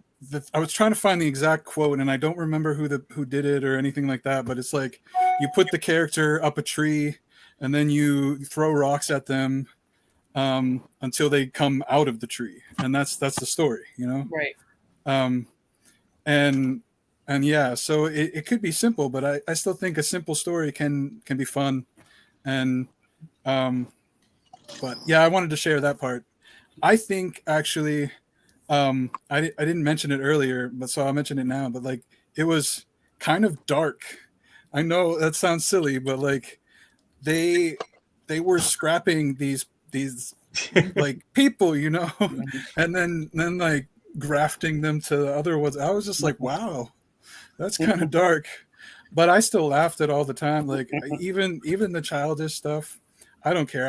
was trying to find the exact quote, and I don't remember who did it or anything like that. But it's like you put the character up a tree, and then you throw rocks at them until they come out of the tree, and that's the story, you know. Right. And yeah, so it could be simple, but I still think a simple story can be fun, and but yeah, I wanted to share that part. I think actually. I didn't mention it earlier, but so I'll mention it now. But like, it was kind of dark. I know that sounds silly, but like, they were scrapping these like people, you know, and then like grafting them to the other ones. I was just like, wow, that's kind of dark. But I still laughed at all the time. Like even the childish stuff, I don't care.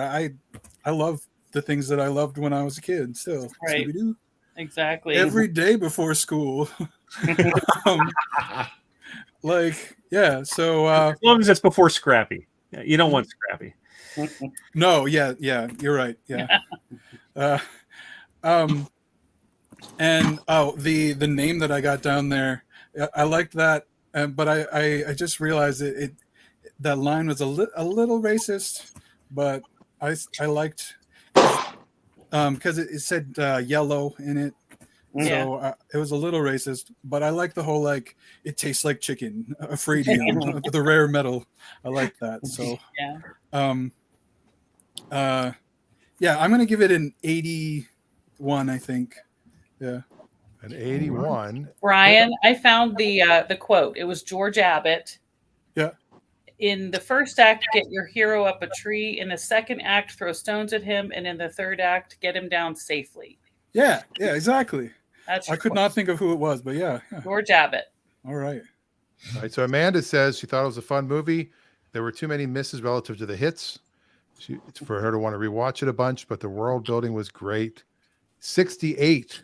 I love the things that I loved when I was a kid. Still, Right. Scooby-Doo. Exactly. Every day before school. Like, yeah, so as long as it's before Scrappy. Yeah, you don't want Scrappy. No, yeah, you're right. Yeah. And the name that I got down there, I liked that, but I just realized that line was a little racist, but I liked because it said yellow in it. So it was a little racist, but I like the whole like it tastes like chicken, Afraidium, the rare metal. I like that. So yeah, I'm gonna give it an 81. I think. Yeah, an 81. Brian, I found the quote. It was George Abbott. Yeah. In the first act, get your hero up a tree. In the second act, throw stones at him, and in the third act, get him down safely. Yeah, exactly. I could not think of who it was, but yeah. George Abbott. All right. All right. So Amanda says she thought it was a fun movie. There were too many misses relative to the hits. It's for her to want to rewatch it a bunch, but the world building was great. 68.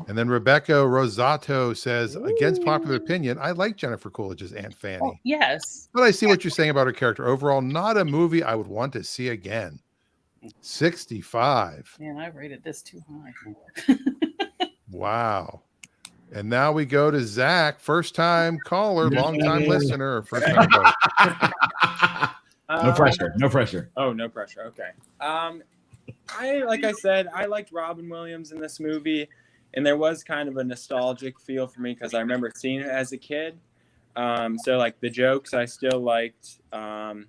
And then Rebecca Rosato says, against popular opinion, I like Jennifer Coolidge's Aunt Fanny. Oh, yes. But I see what you're saying about her character. Overall, not a movie I would want to see again. 65. Man, I rated this too high. Wow. And now we go to Zach, first time caller, long time listener, first time vote. No pressure. No pressure. Oh, no pressure. Okay. Like I said, I liked Robin Williams in this movie, and there was kind of a nostalgic feel for me because I remember seeing it as a kid. So like the jokes I still liked. The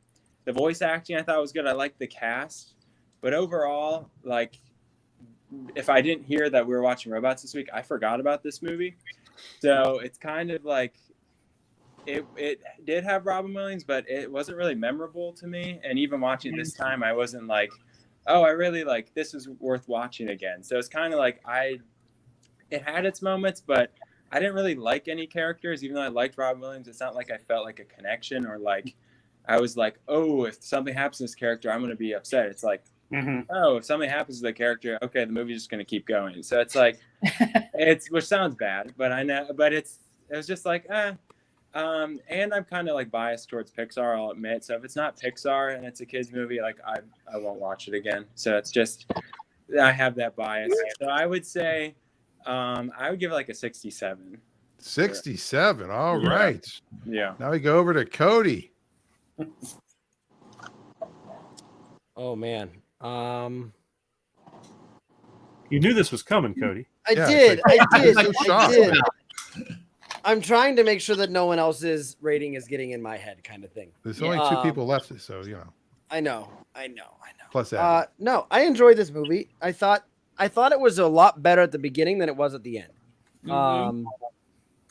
voice acting I thought was good. I liked the cast. But overall, like, if I didn't hear that we were watching robots this week, I forgot about this movie. So it's kind of like it did have Robin Williams, but it wasn't really memorable to me. And even watching it this time, I wasn't like, oh, I really like this is worth watching again. So it's kind of like it had its moments, but I didn't really like any characters, even though I liked Robin Williams. It's not like I felt like a connection or like I was like, oh, if something happens to this character, I'm going to be upset. It's like, oh, if something happens to the character, okay, the movie's just going to keep going. So it's like, which sounds bad, but I know, but it was just like, and I'm kind of like biased towards Pixar, I'll admit. So if it's not Pixar and it's a kid's movie, like I won't watch it again. So it's just, I have that bias. So I would say, I would give it like a 67. 67. All right. Yeah. Now we go over to Cody. Oh man. You knew this was coming, Cody. I did. I'm trying to make sure that no one else's rating is getting in my head, kind of thing. There's only two people left, so you know. I know. Plus that. No, I enjoyed this movie. I thought it was a lot better at the beginning than it was at the end.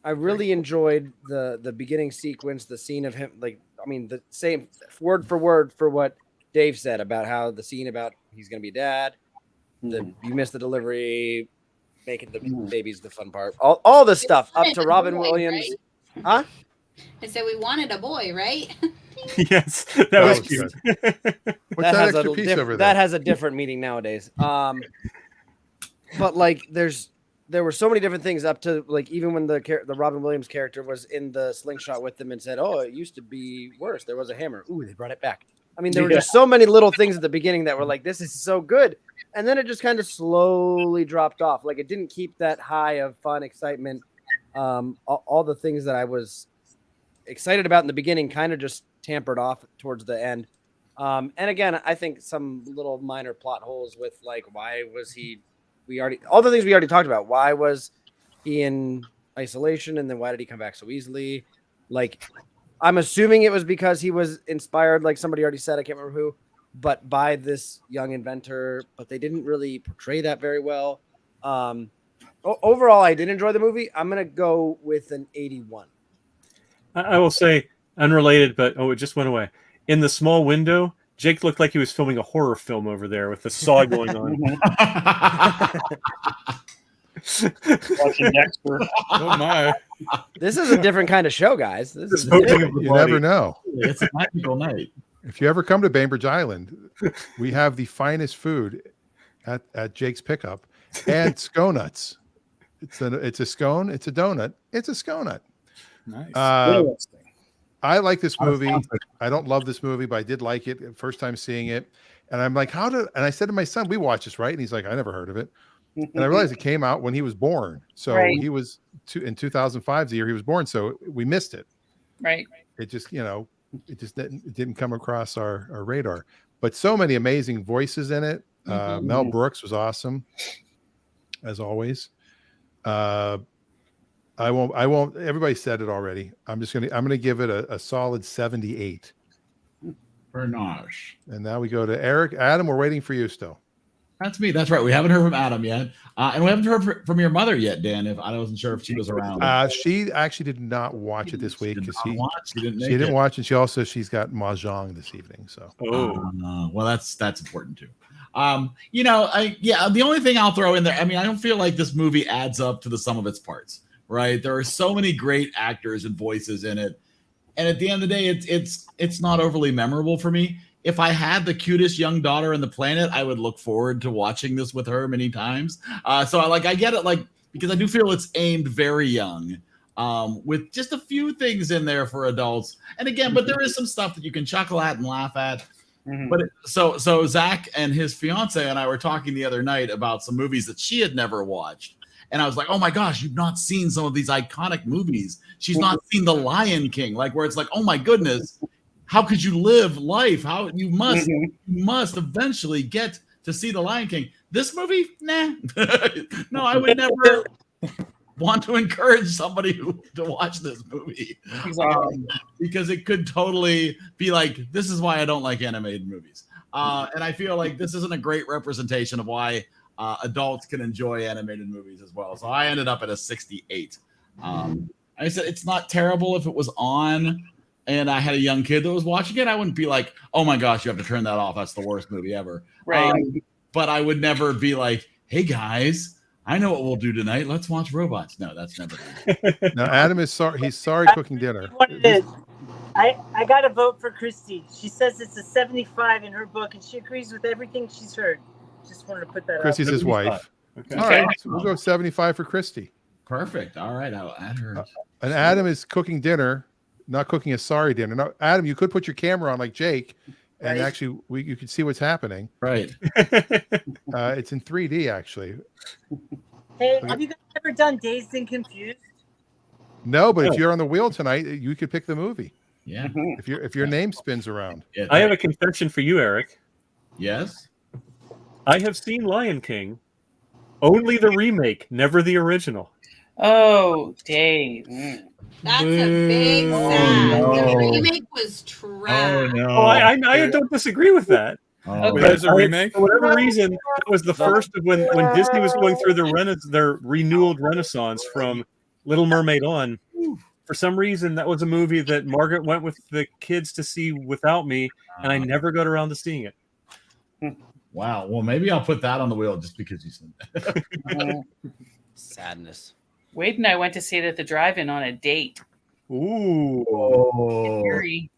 I really enjoyed the beginning sequence, the scene of him, like, I mean, the same word for word for what Dave said about how the scene about he's going to be dad, you missed the delivery, making the babies the fun part. All the stuff up to Wanted a Robin boy, Williams. right? Huh? I said we wanted a boy, right? Yes, that was was cute. What's that extra piece over there? That has a different meaning nowadays. But like, there were so many different things up to like even when the Robin Williams character was in the slingshot with them and said, "Oh, it used to be worse. There was a hammer. Ooh, they brought it back." I mean, there were just so many little things at the beginning that were like, "This is so good," and then it just kind of slowly dropped off. Like it didn't keep that high of fun, excitement. All the things that I was excited about in the beginning kind of just tampered off towards the end. And again, I think some little minor plot holes with like, why was he? All the things we already talked about. Why was he in isolation, and then why did he come back so easily? Like, I'm assuming it was because he was inspired, like somebody already said, I can't remember who, but by this young inventor. But they didn't really portray that very well. Overall, I did enjoy the movie. I'm gonna go with an 81. I will say, unrelated, but it just went away. In the small window, Jake looked like he was filming a horror film over there with the saw going on. Watching Dexter. Oh my! This is a different kind of show, guys. This is You never know. It's a magical night. If you ever come to Bainbridge Island, we have the finest food at Jake's Pickup and Sconuts. It's a scone. It's a donut. It's a sconut. Nice. I like this movie. I don't love this movie, but I did like it first time seeing it. And I'm like, and I said to my son, we watched this, right? And he's like, I never heard of it. And I realized it came out when he was born. So he was in 2005, the year he was born. So we missed it. Right. It just, it didn't come across our radar. But so many amazing voices in it. Mel Brooks was awesome, as always. I won't. Everybody said it already. I'm gonna give it a solid 78. Bernage. And now we go to Eric. Adam, we're waiting for you still. That's me. That's right. We haven't heard from Adam yet, and we haven't heard from your mother yet, Dan. If I wasn't sure if she was around. She actually did not watch it this week because she didn't watch, and she's got mahjong this evening. So well, that's important too. The only thing I'll throw in there. I mean, I don't feel like this movie adds up to the sum of its parts. Right, there are so many great actors and voices in it, and at the end of the day, it's not overly memorable for me. If I had the cutest young daughter on the planet, I would look forward to watching this with her many times. So I get it, because I do feel it's aimed very young, with just a few things in there for adults. And again, but there is some stuff that you can chuckle at and laugh at. Mm-hmm. But so Zach and his fiance and I were talking the other night about some movies that she had never watched. And I was like, oh my gosh, you've not seen some of these iconic movies. She's not seen The Lion King, where it's like, oh my goodness, how could you live life? How you must eventually get to see The Lion King. This movie, nah. No, I would never want to encourage somebody to watch this movie. Because it could totally be like, this is why I don't like animated movies. And I feel like this isn't a great representation of why adults can enjoy animated movies as well. So I ended up at a 68. I said it's not terrible. If it was on and I had a young kid that was watching it, I wouldn't be like, oh my gosh, you have to turn that off. That's the worst movie ever. Right. But I would never be like, hey guys, I know what we'll do tonight. Let's watch robots. No, that's never done. Now Adam is sorry. He's sorry cooking dinner. I got to vote for Christy. She says it's a 75 in her book, and she agrees with everything she's heard. Just wanted to put that Christy's his wife. Okay. All right, so we'll go 75 for Christy. Perfect. All right, I'll add her. And Adam is cooking dinner, not cooking a sorry dinner. Now, Adam, you could put your camera on like Jake, and actually you can see what's happening. Right. It's in 3D actually. Hey, have you guys ever done Dazed and Confused? No, but if you're on the wheel tonight, you could pick the movie. Yeah. If your name spins around. Yeah, I have a confession for you, Eric. Yes. I have seen Lion King, only the remake, never the original. Oh, Dave. That's a big sad. No. The remake was trash. Oh no! Oh, I don't disagree with that. Oh, There's a remake. For whatever reason, it was the first of when Disney was going through their renewed renaissance from Little Mermaid on. For some reason, that was a movie that Margaret went with the kids to see without me, and I never got around to seeing it. Wow. Well, maybe I'll put that on the wheel just because you said that. Sadness. Wade and I went to see it at the drive-in on a date. Ooh.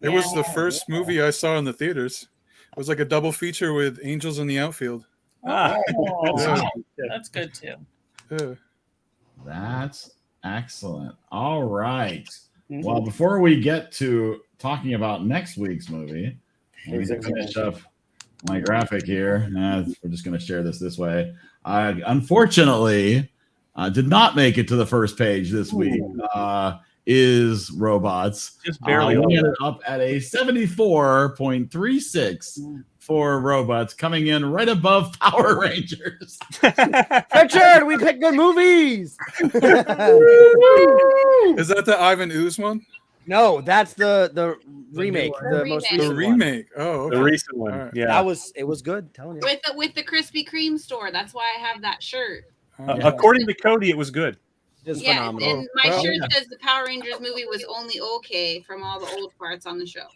It was the first movie I saw in the theaters. It was like a double feature with Angels in the Outfield. That's good too. Yeah. That's excellent. All right. Well, before we get to talking about next week's movie, let me finish up my graphic here. We're just going to share this way. I unfortunately did not make it to the first page this week. Is Robots. Just barely. We ended up at a 74.36 for Robots, coming in right above Power Rangers. Richard, we pick good movies. Is that the Ivan Ooze one? No, that's the remake, the most recent The remake. Oh, okay. The recent one. All right. Yeah. It was good. Telling you. With the Krispy Kreme store. That's why I have that shirt. According to Cody, it was good. It's Yeah, phenomenal. and my shirt says the Power Rangers movie was only okay from all the old parts on the show.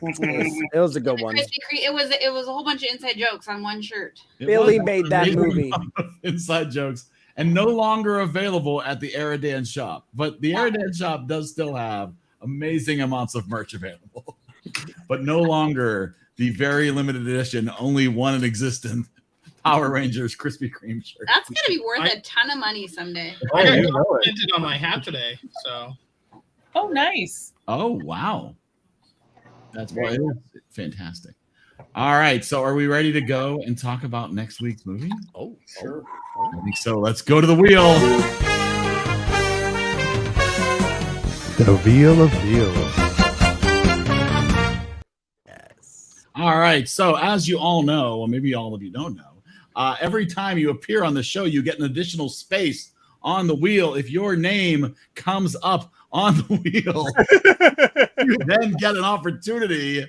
It was a good one. Krispy Kreme, it was a whole bunch of inside jokes on one shirt. Billy made that movie. Inside jokes. And no longer available at the EriDan shop. But the EriDan shop does still have amazing amounts of merch available. But no longer the very limited edition, only one in existence, Power Rangers Krispy Kreme shirt. That's gonna be worth a ton of money someday. I got complimented on my hat today, so. Oh, nice. Oh, wow. That's why it is fantastic. All right. So are we ready to go and talk about next week's movie? Oh, sure. I think so. Let's go to the wheel. The Wheel of Wheels. Yes. All right. So as you all know, or maybe all of you don't know, every time you appear on the show, you get an additional space on the wheel. If your name comes up on the wheel, you then get an opportunity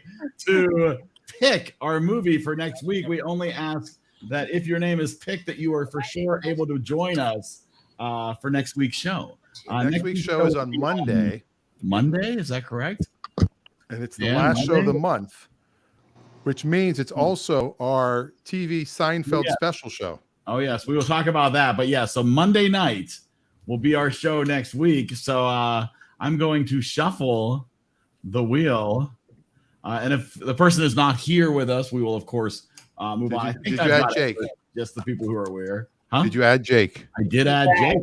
to pick our movie for next week. We only ask that if your name is picked, that you are for sure able to join us for next week's show. Next week's show is on Monday. Monday, is that correct? And it's the last show of the month, which means it's also our TV Seinfeld special show. Oh, yes. We will talk about that. But yeah, so Monday night will be our show next week. So I'm going to shuffle the wheel. And if the person is not here with us, we will, of course, move on. Did you add Jake? Just the people who are aware. Huh? Did you add Jake? I did add Jake.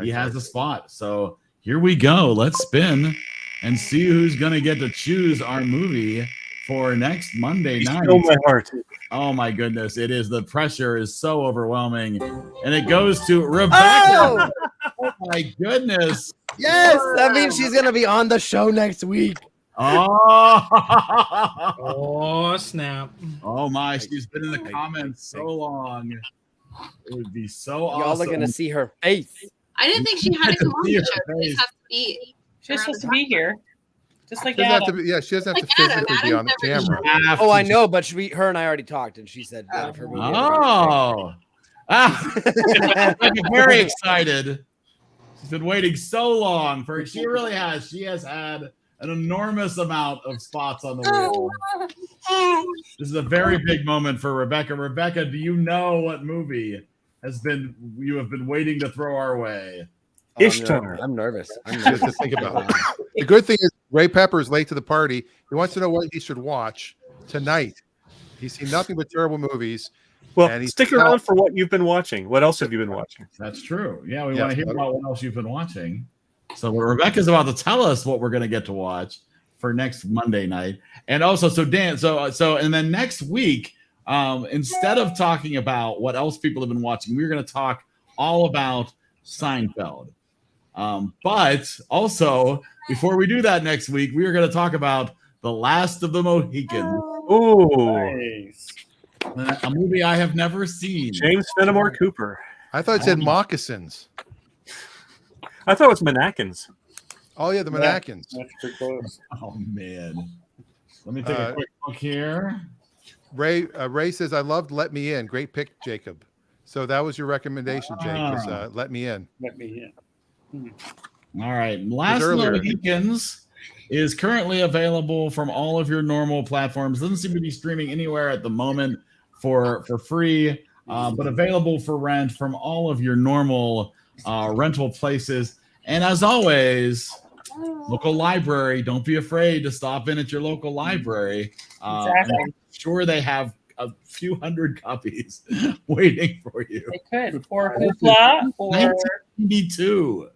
He has a spot. So here we go. Let's spin and see who's going to get to choose our movie for next Monday night. Oh, my heart. Oh, my goodness. It is. The pressure is so overwhelming. And it goes to Rebecca. Oh my goodness. Yes. That means she's going to be on the show next week. Oh. Oh, snap. Oh, my. She's been in the comments so long. It would be so awesome. Y'all are going to see her face. I didn't think she had to come on the show. She just has to be. She's supposed to be here. Just like She doesn't have Adam. to be, yeah, she doesn't have Like to Adam. physically be on the Adam's never camera. Oh, I know, but her and I already talked, and she said if her movie. Oh. I'm very excited. She's been waiting so long for it. She really has. She has had an enormous amount of spots on the wheel. This is a very big moment for Rebecca. Rebecca, do you know what movie you have been waiting to throw our way? Ishtar. I'm nervous. Just to think about it. The good thing is Ray Pepper is late to the party. He wants to know what he should watch tonight. He's seen nothing but terrible movies. Well, and he's stick around for what you've been watching. What else have you been watching? That's true. Yeah, we want to hear about what else you've been watching. So Rebecca's about to tell us what we're going to get to watch for next Monday night. And also, so Dan, and then next week, instead of talking about what else people have been watching, we're going to talk all about Seinfeld. But also, before we do that next week, we are going to talk about The Last of the Mohicans. Ooh, Nice. A movie I have never seen. James Fenimore Cooper. I thought it said moccasins. I thought it was Manakins. Oh yeah, the Manakins. That's pretty close. Oh man, let me take a quick look here. Ray says I loved Let Me In. Great pick, Jacob. So that was your recommendation, Jake. Was Let Me In. Let me in. All right, Last of the Mohicans is currently available from all of your normal platforms. Doesn't seem to be streaming anywhere at the moment. for free, but available for rent from all of your normal rental places. And as always, local library. Don't be afraid to stop in at your local library. Exactly. I'm sure they have a few hundred copies waiting for you. They could, or Hoopla, or 1992.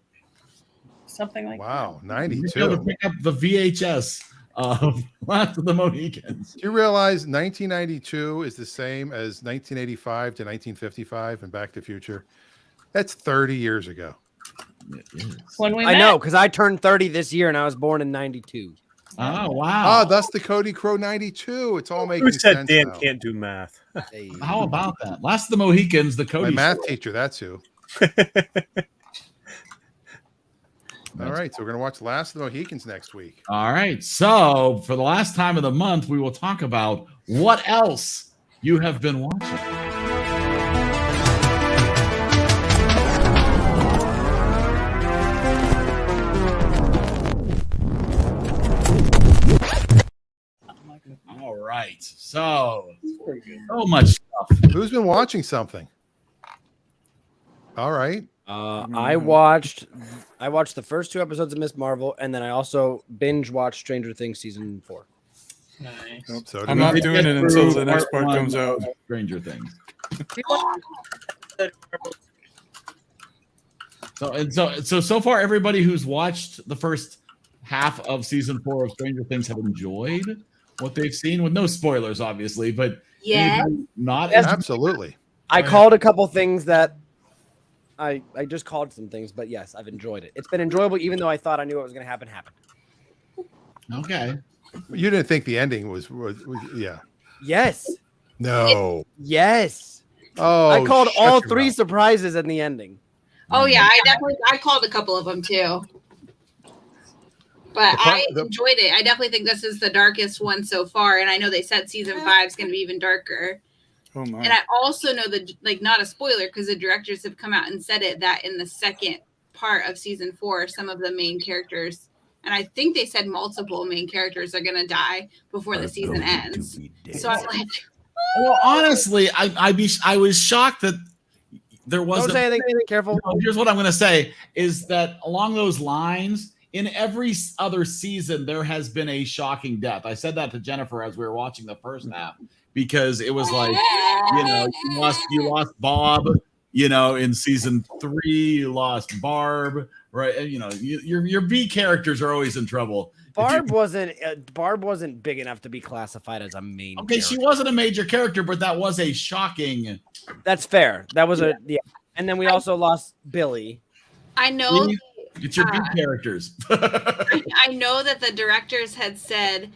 something like Wow, that. You'll be able to 92. pick up the VHS of Last of the Mohicans. Do you realize 1992 is the same as 1985 to 1955 and Back to the Future? That's 30 years ago. When we I met. know, because I turned 30 this year and I was born in 92. Oh, wow. Ah, that's the Cody Crow 92. It's all making Who said sense Dan now. can't do math? Hey. How about that? Last of the Mohicans, the Cody My math Show. teacher, that's who. All right, so we're going to watch Last of the Mohicans next week. All right. So, for the last time of the month, we will talk about what else you have been watching. All right. So much stuff. Who's been watching something? All right. I watched the first 2 episodes of Miss Marvel, and then I also binge watched Stranger Things season 4. Nice. Nope. So I'm not doing it until the next part comes out. Stranger Things. So far, everybody who's watched the first half of season 4 of Stranger Things have enjoyed what they've seen, with no spoilers, obviously. But Yeah. not Absolutely. I called a couple things that I just called some things, but yes, I've enjoyed it. It's been enjoyable, even though I thought I knew what was going to happen. Okay. You didn't think the ending was yeah. Yes. No. Yes. Oh, I called shut all your 3 mouth. surprises in the ending. Oh yeah, I called a couple of them too. But I enjoyed it. I definitely think this is the darkest one so far, and I know they said season 5 is going to be even darker. Oh my. And I also know that, like, not a spoiler because the directors have come out and said it, that in the second part of season 4, some of the main characters, and I think they said multiple main characters are going to die before the season ends. So I'm like, well, honestly, I was shocked that there wasn't. Don't say anything. Careful. No, here's what I'm going to say is that along those lines, in every other season, there has been a shocking death. I said that to Jennifer as we were watching the first half, because it was like, you lost Bob, in season 3, you lost Barb, right? Your B characters are always in trouble. Barb wasn't big enough to be classified as a main. Okay, she wasn't a major character, but that was a shocking. That's fair. That was and then we also lost Billy. I know. It's your B characters. I know that the directors had said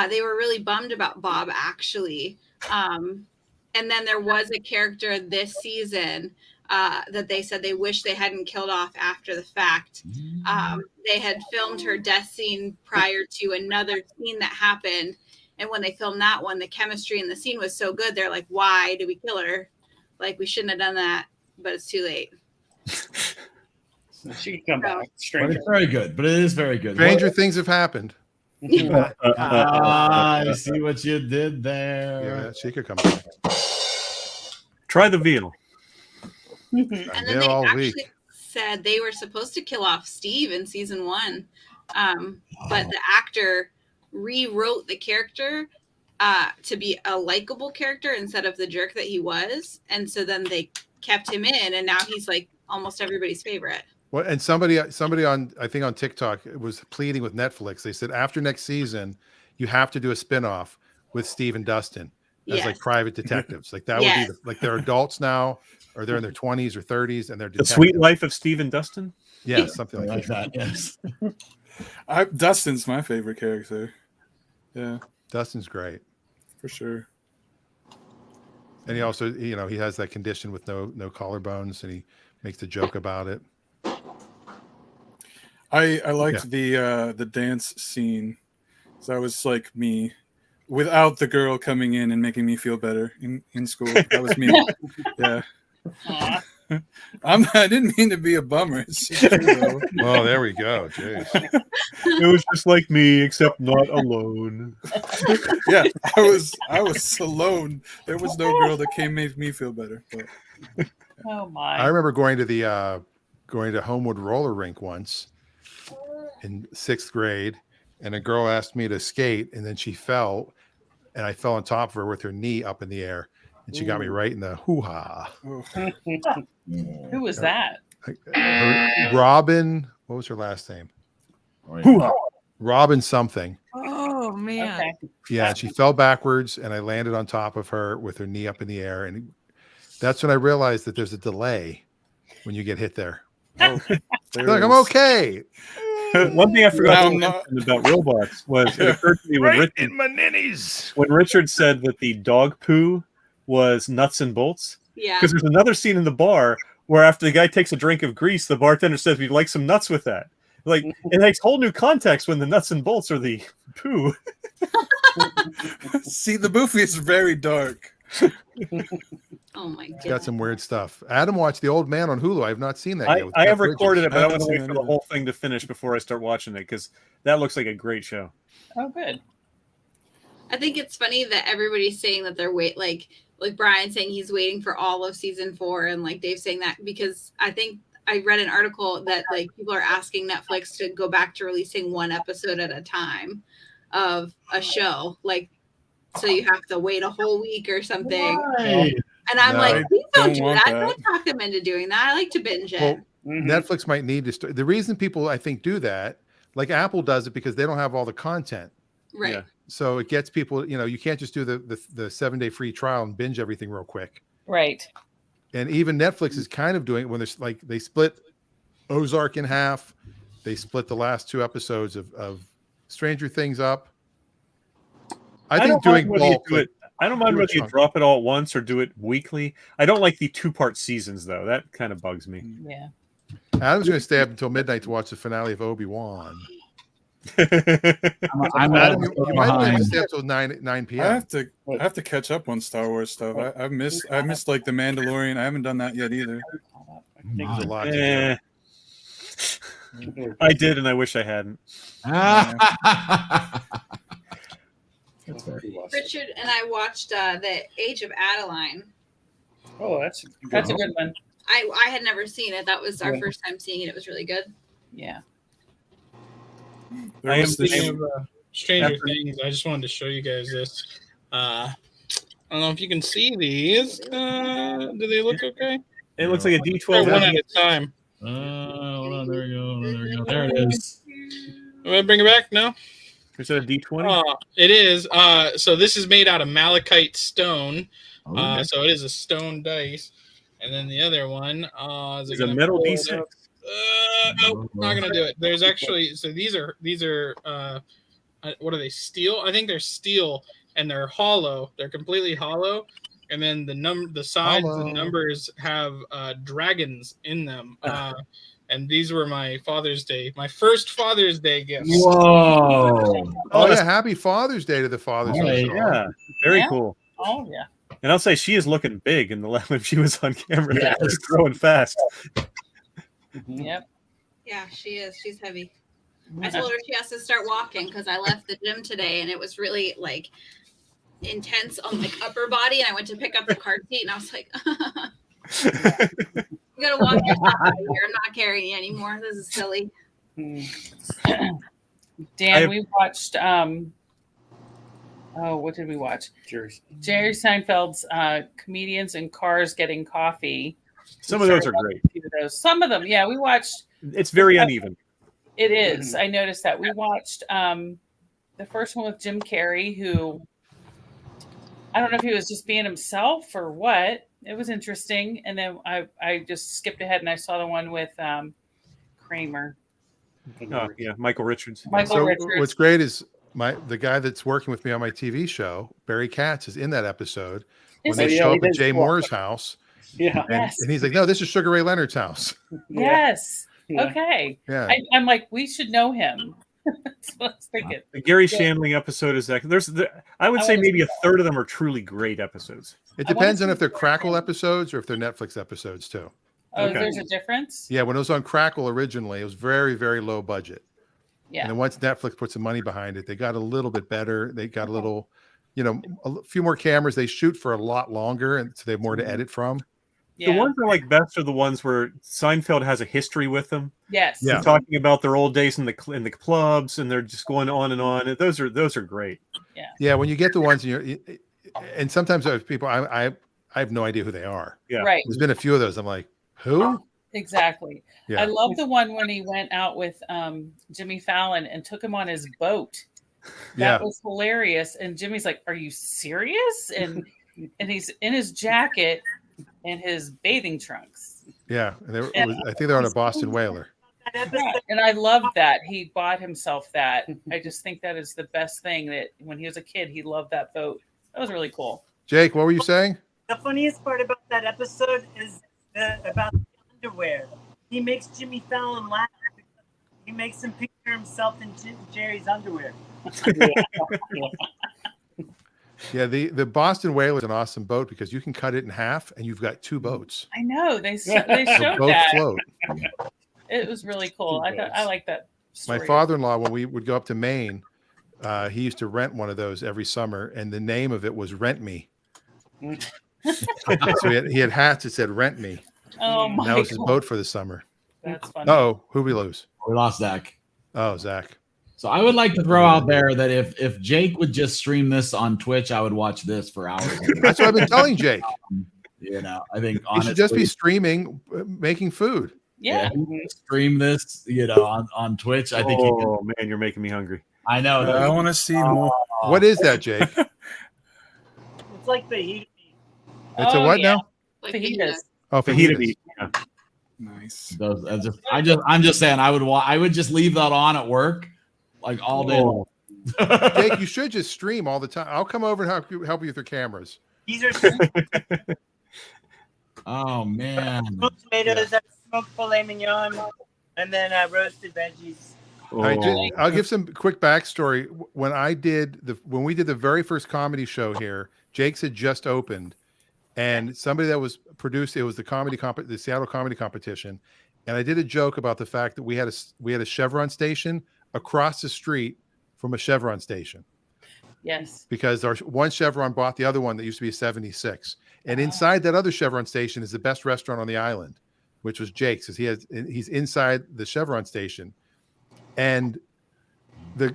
they were really bummed about Bob, actually. And then there was a character this season that they said they wish they hadn't killed off after the fact. They had filmed her death scene prior to another scene that happened. And when they filmed that one, the chemistry in the scene was so good. They're like, why did we kill her? Like, we shouldn't have done that, but it's too late. She can come back. But Stranger. it's very good. But it is very good. Stranger things have happened. I see what you did there. Yeah, she could come back. Try the veal. And then Yeah, they all actually week. said they were supposed to kill off Steve in season 1. But the actor rewrote the character to be a likable character instead of the jerk that he was. And so then they kept him in, and now he's like almost everybody's favorite. Well, and somebody on, I think on TikTok, was pleading with Netflix. They said after next season, you have to do a spinoff with Steve and Dustin as like Yes. private detectives. Like that Yes. would be like they're adults now, or they're in their 20s or 30s, and they're The detectives. Sweet Life of Steve and Dustin. Yeah, something I like like that. that. Yes. Dustin's my favorite character. Yeah, Dustin's great, for sure. and he also, he has that condition with no collarbones, and he makes a joke about it. I liked the dance scene. So that was like me without the girl coming in and making me feel better in school. That was me. Yeah. I didn't mean to be a bummer. It's just true, though. Oh, there we go. Jeez. It was just like me, except not alone. Yeah, I was alone. There was no girl that came made me feel better. But Oh my! I remember going to Homewood roller rink once in 6th grade, and a girl asked me to skate, and then she fell, and I fell on top of her with her knee up in the air, and she got me right in the hoo-ha. Who was that? Robin, what was her last name? Robin something. Oh man. Okay. Yeah, and she fell backwards, and I landed on top of her with her knee up in the air, and that's when I realized that there's a delay when you get hit there. Oh, Like, I'm okay. One thing I forgot to Now mention about robots was it occurred to me when Right Richard, in my ninnies. when Richard said that the dog poo was nuts and bolts. Yeah. Because there's another scene in the bar where after the guy takes a drink of grease, the bartender says, "We'd like some nuts with that." Like it makes whole new context when the nuts and bolts are the poo. see, the movie is very dark. Oh my god. It's got some weird stuff. Adam watched The Old Man on Hulu. I have not seen that yet. with I Jeff have recorded Bridges. it, but I want haven't to wait seen for it the either. whole thing to finish before I start watching it because that looks like a great show. Oh, good. I think it's funny that everybody's saying that they're like Brian saying he's waiting for all of season 4, and like Dave saying that, because I think I read an article that like people are asking Netflix to go back to releasing one episode at a time of a show, like, so you have to wait a whole week or something. Right. And I'm No, like, I please don't don't do want that. that. Don't talk them into doing that. I like to binge it. Well, Mhm. Netflix might need to start. The reason people, I think, do that, like Apple does it because they don't have all the content. Right. Yeah. So it gets people, you can't just do the 7-day free trial and binge everything real quick. Right. And even Netflix is kind of doing it when there's like they split Ozark in half. They split the last 2 episodes of Stranger Things up. I think don't doing mind whether you bulk, do like, it. I don't mind do a whether you chunk. drop it all at once or do it weekly. I don't like the 2-part seasons though. That kind of bugs me. Yeah. Adam's going to stay up until midnight to watch the finale of Obi-Wan. I'm Adam, not you might only have to behind. stay up till 9 I p.m. have to catch up on Star Wars stuff. I missed like the Mandalorian. I haven't done that yet either. There's a lot to do. Eh, I did, and I wish I hadn't. That's fair. Richard and I watched The Age of Adeline. Oh, that's That's a good one. I had never seen it. That was our Yeah. first time seeing it. It was really good. Yeah. There I am was the Speaking sh- of Stranger After- Things, I just wanted to show you guys this. I don't know if you can see these. Do they look okay? It looks like a Try D12. one at a time. Hold on, there we go. There we go. There it is. Want to bring it back? No? Is that a D20? It is. So this is made out of malachite stone. Okay. So it is a stone dice. And then the other one is It's it a gonna metal pull it D6. up? Nope, not gonna do it. There's actually, so these are what are they? Steel? I think they're steel, and they're hollow. They're completely hollow. And then the sides Hollow. and numbers have dragons in them. And these were my first Father's Day gift. Whoa. Oh yeah, happy Father's Day to the fathers. of Right, us all. Yeah, very Yeah. cool. Oh yeah. And I'll say she is looking big in the when she was on camera. Yes. She's growing fast. Yep. Yeah, she is. She's heavy. I told her she has to start walking because I left the gym today and it was really like intense on like upper body. And I went to pick up the car seat and I was like, you gotta walk yourself out of here. I'm not carrying you anymore. This is silly. Dan, we watched what did we watch? Jerry Seinfeld's Comedians in Cars Getting Coffee. Some of those are great. A few of those. Some of them, yeah, we watched. It's very uneven. It is. I noticed that. We watched the first one with Jim Carrey, who I don't know if he was just being himself or what. It was interesting. And then I just skipped ahead and I saw the one with Kramer. Oh, yeah, Michael Richards. Michael So Richards. what's great is the guy that's working with me on my TV show, Barry Katz, is in that episode when Is they he? show Yeah, up he at does Jay walk. Moore's house. Yeah. And, Yes. and he's like, no, this is Sugar Ray Leonard's house. Yes. Yeah. Okay. Yeah. I'm like, we should know him. That's what I was thinking. The Gary Yeah. Shandling episode is that I would say maybe a third of them are truly great episodes. It I wanna depends on see if they're Barry. Crackle episodes or if they're Netflix episodes too. Oh, Okay. there's a difference. Yeah, when it was on Crackle originally, it was very, very low budget. Yeah. And then once Netflix put some money behind it, they got a little bit better. They got a little, a few more cameras. They shoot for a lot longer, and so they have more to edit from. Yeah. The ones I like best are the ones where Seinfeld has a history with them. Yes. Yeah. They're talking about their old days in the clubs, and they're just going on and on. Those are great. Yeah. Yeah, when you get the ones, and sometimes there's people I have no idea who they are. Yeah. Right. There's been a few of those. I'm like, who? Exactly. Yeah. I love the one when he went out with Jimmy Fallon and took him on his boat. That was hilarious. And Jimmy's like, "Are you serious?" And he's in his jacket and his bathing trunks. Yeah, I think they're on a Boston whaler. Yeah, and I love that he bought himself that. I just think that is the best thing, that when he was a kid, he loved that boat. That was really cool. Jake, what were you saying? The funniest part about that episode is about the underwear. He makes Jimmy Fallon laugh. He makes him picture himself in Jerry's underwear. Yeah, the Boston whaler is an awesome boat because you can cut it in half and you've got two boats. I know they showed Both that. float. It was really cool. I like that story. My father-in-law, when we would go up to Maine, he used to rent one of those every summer, and the name of it was Rent Me. So he had hats that said Rent Me. Oh my! That was his boat for the summer. That's funny. Oh, who'd we lose? We lost Zach. Oh, Zach. So I would like to throw out there that if Jake would just stream this on Twitch, I would watch this for hours. That's what I've been telling Jake. I think He should just be streaming, making food. Yeah. Stream this, on Twitch. I think. Oh man, you're making me hungry. I know. I want to see more. What is that, Jake? It's like fajita. It's a what now? Like Fajitas. Oh, Fajita fajitas. meat. Yeah. Nice. I'm just saying I would just leave that on at work like all day long. Jake, you should just stream all the time. I'll come over and help you with your cameras. These are Oh man. smoked tomatoes, smoked filet mignon, and then roasted veggies. I'll give some quick backstory. When we did the very first comedy show here, Jake's had just opened, and somebody that was produced, it was the Seattle Comedy Competition, and I did a joke about the fact that we had a Chevron station across the street from a Chevron station. Yes. Because our one Chevron bought the other one that used to be a 76, and inside that other Chevron station is the best restaurant on the island, which was Jake's, because he's inside the Chevron station. And the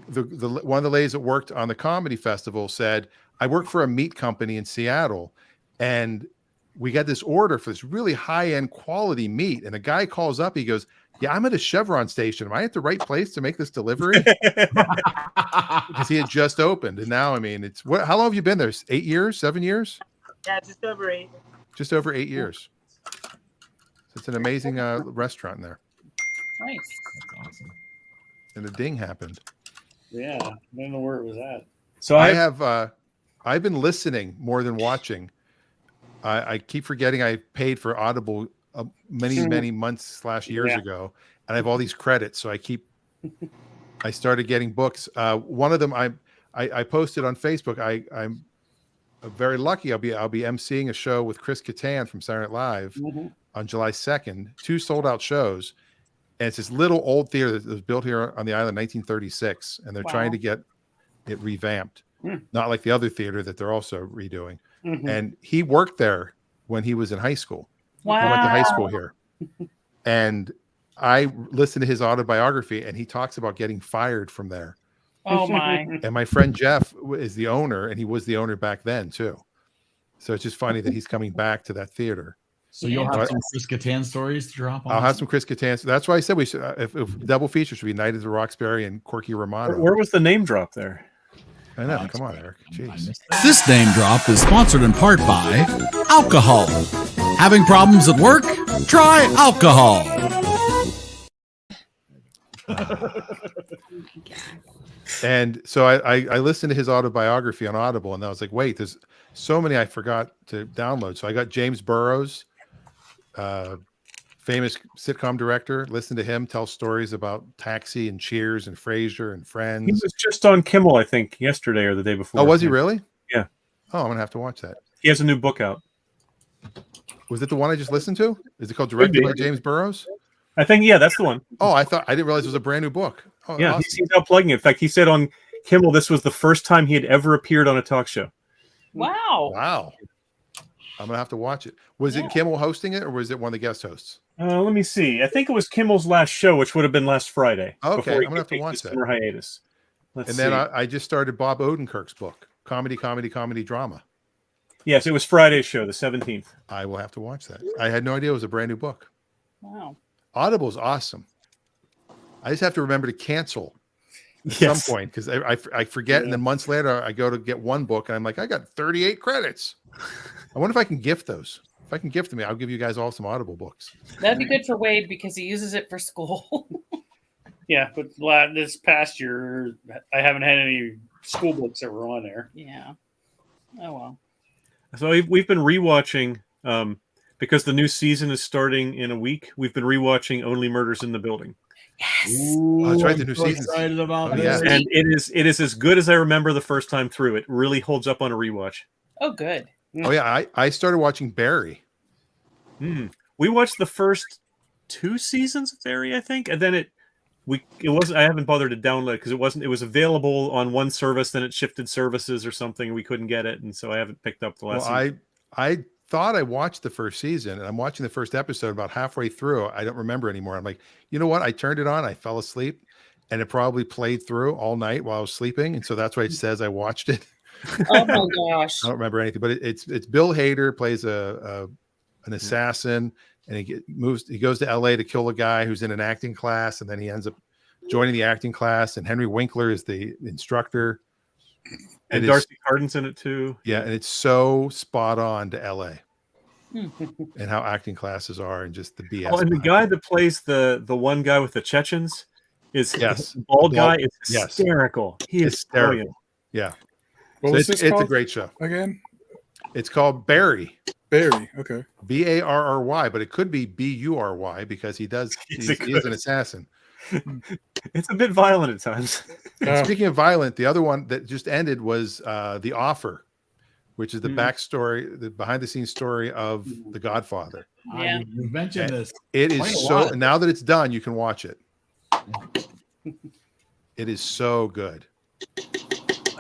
one of the ladies that worked on the comedy festival said, I work for a meat company in Seattle, and we got this order for this really high-end quality meat. And a guy calls up, he goes, yeah, I'm at a Chevron station. Am I at the right place to make this delivery? Because he had just opened. And now, I mean, how long have you been there? 8 years, 7 years? Yeah, just over 8. Just over 8 years. So it's an amazing restaurant there. Nice. That's awesome. And the ding happened. Yeah, I don't know where it was at. So I've been listening more than watching. I keep forgetting I paid for Audible many months / years ago, and I have all these credits. So I started getting books. One of them I posted on Facebook. I'm very lucky. I'll be emceeing a show with Chris Kattan from Saturday Night Live on July 2nd. 2 sold out shows. And it's this little old theater that was built here on the island in 1936, and they're trying to get it revamped. Not like the other theater that they're also redoing. And he worked there when he was in high school. Wow. He went to high school here. And I listened to his autobiography, and he talks about getting fired from there. Oh my. And my friend Jeff is the owner, and he was the owner back then too. So it's just funny that he's coming back to that theater. So you'll have some Chris Kattan stories to drop on. I'll have some Chris Kattan. That's why I said we should, if double feature should be Night at the Roxbury and Corky Romano. Where was the name drop there? I know. Come on, Eric. Jeez. This name drop is sponsored in part by alcohol. Having problems at work? Try alcohol. And so I listened to his autobiography on Audible, and I was like, wait, there's so many I forgot to download. So I got James Burrows, famous sitcom director. Listen to him tell stories about Taxi and Cheers and Frasier and Friends. He was just on Kimmel, I think, yesterday or the day before. Oh, was he really? Yeah. Oh, I'm gonna have to watch that. He has a new book out. Was it the one I just listened to? Is it called Directed by James Burrows? I think, yeah, that's the one. Oh, I didn't realize it was a brand new book. Oh, Yeah, awesome. he's out plugging it. In fact, he said on Kimmel this was the first time he had ever appeared on a talk show. Wow. Wow. I'm gonna have to watch it. Was it Kimmel hosting it, or was it one of the guest hosts? Let me see. I think it was Kimmel's last show, which would have been last Friday. Okay, I'm gonna have to watch that. Summer hiatus. Let's And see. then I just started Bob Odenkirk's book, comedy, drama. Yes, it was Friday's show, the 17th. I will have to watch that. I had no idea it was a brand new book. Wow. Audible's awesome. I just have to remember to cancel at Yes. some point because I forget, and then months later I go to get one book and I'm like, I got 38 credits. I wonder if I can gift those. If I can gift them, I'll give you guys all some Audible books. That'd be good for Wade because he uses it for school. Yeah, but this past year, I haven't had any school books that were on there. Yeah. Oh well. So we've been rewatching because the new season is starting in a week. We've been rewatching Only Murders in the Building. Yes. Ooh, Oh, that's right, the I'm new so season's- excited about Oh, this. yeah. And it is as good as I remember the first time through. It really holds up on a rewatch. Oh, good. Oh yeah, I started watching Barry. We watched the first 2 seasons of Barry, I think, and then it wasn't. I haven't bothered to download because it was available on one service, then it shifted services or something. We couldn't get it, and so I haven't picked up the last. Well, season. I thought I watched the first season, and I'm watching the first episode. About halfway through, I don't remember anymore. I'm like, you know what? I turned it on. I fell asleep, and it probably played through all night while I was sleeping, and so that's why it says I watched it. Oh my gosh. I don't remember anything, but it's Bill Hader plays an assassin, and he goes to LA to kill a guy who's in an acting class, and then he ends up joining the acting class, and Henry Winkler is the instructor. And Darcy Carden's in it too. Yeah, and it's so spot on to LA and how acting classes are, and just the BS. Oh, and the guy that plays the one guy with the Chechens is Yes. the bald guy. Bald- It's yes. hysterical. He is Hysterical. brilliant. Yeah. What So was it's this a called great show. again? It's called Barry. Barry. Okay. Barry, but it could be Bury because he is an assassin. It's a bit violent at times. And speaking of violent, the other one that just ended was The Offer, which is the backstory, the behind the scenes story of The Godfather. Yeah. You mentioned this. It quite is a so, lot. now that it's done, you can watch it. It is so good.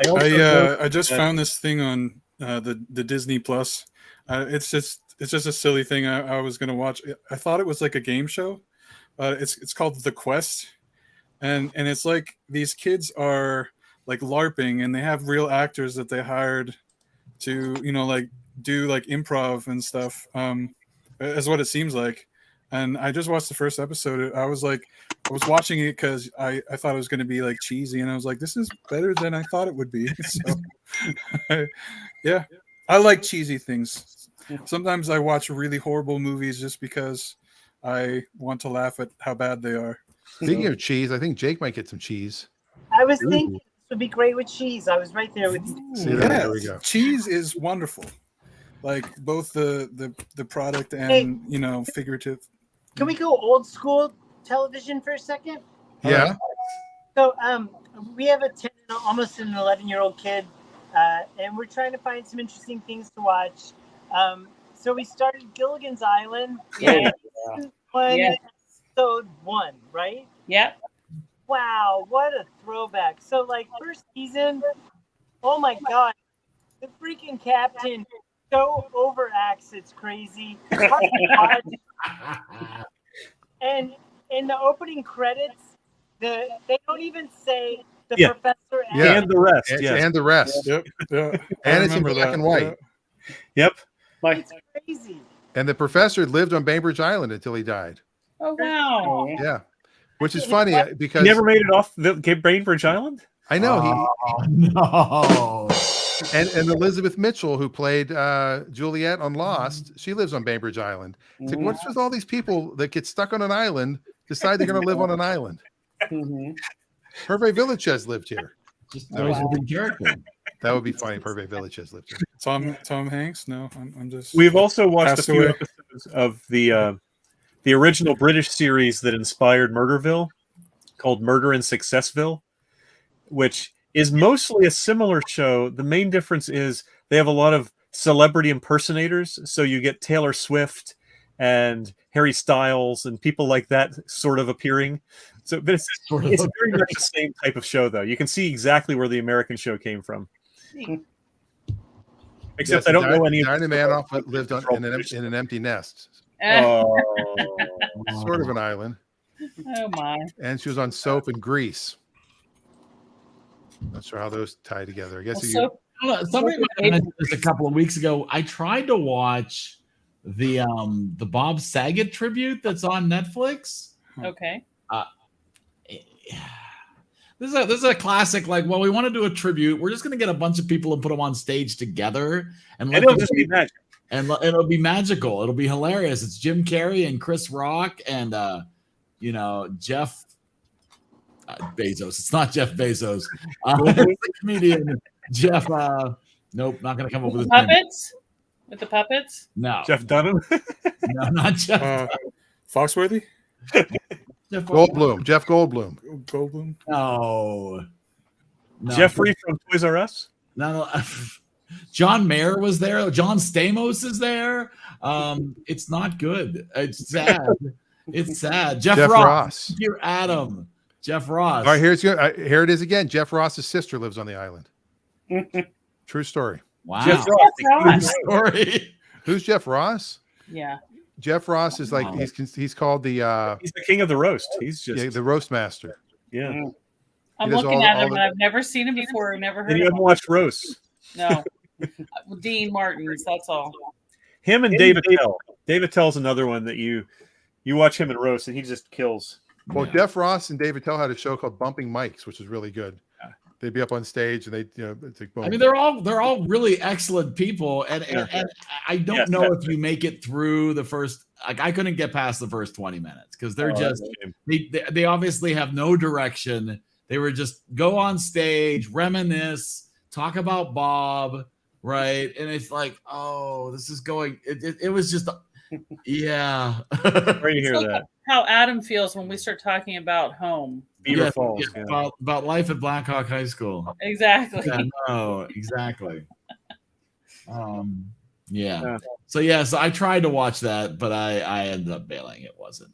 I just found this thing on the Disney Plus. It's just a silly thing I was gonna watch. I thought it was like a game show. It's called The Quest, and it's like these kids are like LARPing, and they have real actors that they hired to like do like improv and stuff. Is what it seems like. And I just watched the first episode. I was watching it because I thought it was going to be like cheesy, and I was like, this is better than I thought it would be. So, yeah, I like cheesy things. Sometimes I watch really horrible movies just because I want to laugh at how bad they are. Speaking of cheese, I think Jake might get some cheese. I was thinking this would be great with cheese. I was right there with you. See that? There we go. Cheese is wonderful, like both the product and Hey. figurative. Can we go old school television for a second? Yeah. So we have a 10, almost an 11-year-old kid, and we're trying to find some interesting things to watch. So we started Gilligan's Island. Yeah. Yeah. Episode 1, right? Yep. Wow, what a throwback. So like first season, oh my god, the freaking captain so overacts, it's crazy. And in the opening credits, they don't even say the professor And the rest. And, Yes. and the rest. Yep. Yeah. And it's in black and white. Yep. It's crazy. And the professor lived on Bainbridge Island until he died. Oh wow. Yeah. Which is funny because He never made it off the Bainbridge Island. I know Oh, no. and Elizabeth Mitchell, who played Juliet on Lost, she lives on Bainbridge Island. It's like, what's with all these people that get stuck on an island, decide they're going to live on an island? Hervé Village has lived here. Just goes with the character. That would be funny. Hervé Village has lived here. Tom Hanks? No, I'm just. We've also watched a Passed few away. episodes of the original British series that inspired Murderville, called Murder in Successville, which is mostly a similar show. The main difference is they have a lot of celebrity impersonators. So you get Taylor Swift and Harry Styles and people like that sort of appearing. So, but it's very much the same type of show, though. You can see exactly where the American show came from. Except I don't know any. Diana Manoff lived in an empty nest. Oh. Sort of an island. Oh my! And she was on Soap and Grease. Not sure how those tie together. I guess somebody mentioned this a couple of weeks ago. I tried to watch the Bob Saget tribute that's on Netflix. Okay. This is a classic. Like, well, we want to do a tribute. We're just going to get a bunch of people and put them on stage together, and it'll just be magic. And it'll be magical. It'll be hilarious. It's Jim Carrey and Chris Rock and Jeff Bezos. It's not Jeff Bezos. The comedian Jeff. Nope, not going to come up with his puppets. Name. With the puppets? No. Jeff Dunham? No, not Jeff. Foxworthy? Goldblum. Jeff Goldblum. Goldblum? No. Jeffrey from Toys R Us? No. John Mayer was there. John Stamos is there. It's not good. It's sad. It's sad. Jeff Ross. You're Adam. Jeff Ross. All right, here it is again. Jeff Ross's sister lives on the island. True story. Wow. Jeff Ross. True story. Who's Jeff Ross? Yeah. Jeff Ross is like he's called the he's the king of the roast. He's just the roast master. Yeah. I'm looking at him and I've never seen him before. Never heard of him. You haven't watched roasts? No. Dean Martins, that's all. Him and David Tell. David Tell's another one that you watch him in roast and he just kills. Well, yeah. Jeff Ross and David Tell had a show called Bumping Mics, which was really good. They'd be up on stage and it's like boom. I mean, they're all really excellent people, and I don't know if you make it through the first. Like, I couldn't get past the first 20 minutes because they're they obviously have no direction. They were just go on stage, reminisce, talk about Bob, right? And it's like, oh, this is going. It was just, yeah. Where you hear like that? How Adam feels when we start talking about home. Beaver Falls. Yeah. About life at Blackhawk High School. Exactly. Yeah, no, exactly. Yeah. So I tried to watch that, but I ended up bailing. It wasn't.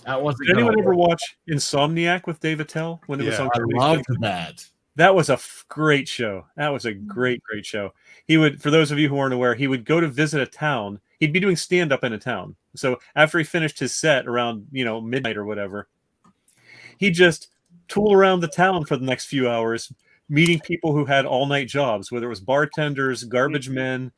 That wasn't. Did anyone ever watch Insomniac with David Tell when it was on? I loved that. That was a great show. That was a great show. He would, for those of you who aren't aware, he would go to visit a town. He'd be doing stand-up in a town. So after he finished his set around, midnight or whatever, he'd just tool around the town for the next few hours, meeting people who had all-night jobs, whether it was bartenders, garbage men.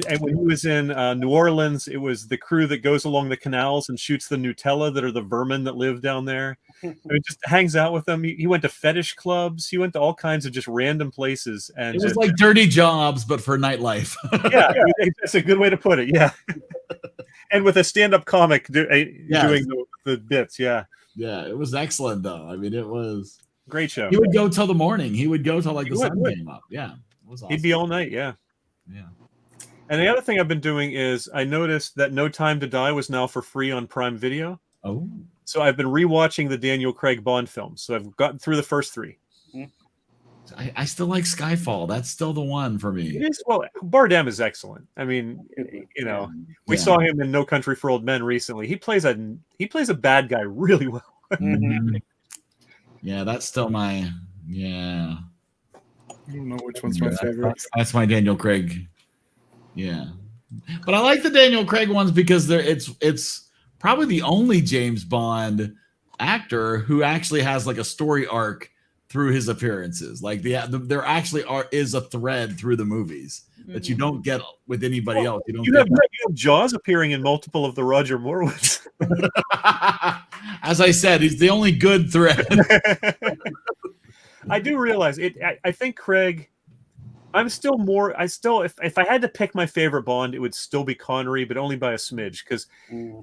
And when he was in New Orleans, it was the crew that goes along the canals and shoots the Nutella that are the vermin that live down there. And it just hangs out with them. He went to fetish clubs. He went to all kinds of just random places. And it was like dirty jobs, but for nightlife. Yeah, that's a good way to put it. Yeah. And with a stand-up comic doing the bits. Yeah. Yeah, it was excellent, though. I mean, it was great show. He would go till the morning. He would go till the sun came up. Yeah. It was awesome. He'd be all night. Yeah. Yeah. And the other thing I've been doing is I noticed that No Time to Die was now for free on Prime Video. Oh. So I've been rewatching the Daniel Craig Bond films. So I've gotten through the first three. I still like Skyfall. That's still the one for me. It is. Well, Bardem is excellent. I mean, we saw him in No Country for Old Men recently. He plays a bad guy really well. Mm-hmm. Yeah, that's still my I don't know which one's my favorite. That's my Daniel Craig. Yeah, but I like the Daniel Craig ones because it's probably the only James Bond actor who actually has like a story arc through his appearances. Like there actually is a thread through the movies that you don't get with anybody else. You have Jaws appearing in multiple of the Roger Moore ones. As I said, he's the only good thread. I do realize it. I think Craig. If I had to pick my favorite Bond, it would still be Connery, but only by a smidge, because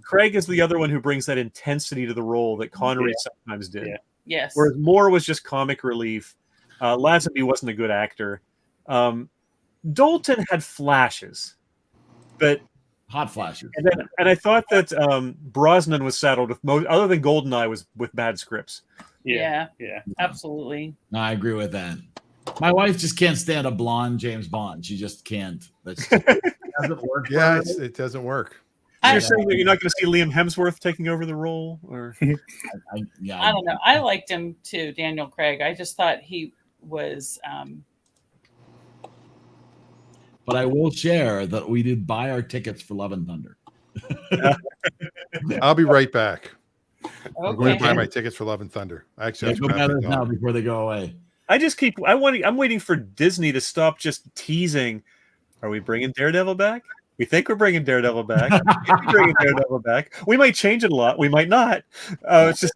Craig is the other one who brings that intensity to the role that Connery sometimes did. Yeah. Yes. Whereas Moore was just comic relief. Lazenby wasn't a good actor. Dalton had flashes, but hot flashes. And I thought that Brosnan was saddled with other than GoldenEye, was with bad scripts. Yeah, absolutely. No, I agree with that. My wife just can't stand a blonde James Bond. She just can't. That doesn't work. For Yeah, her. it doesn't work. You're saying that you're not going to see Liam Hemsworth taking over the role, or I don't know. I liked him too, Daniel Craig. I just thought he was. But I will share that we did buy our tickets for Love and Thunder. I'll be right back. I'm going to Okay. buy my tickets for Love and Thunder. Actually, Go buy those now before they go away. I'm waiting for Disney to stop just teasing. Are we bringing Daredevil back? We think we're bringing Daredevil back. We're bringing Daredevil back. We might change it a lot. We might not. It's just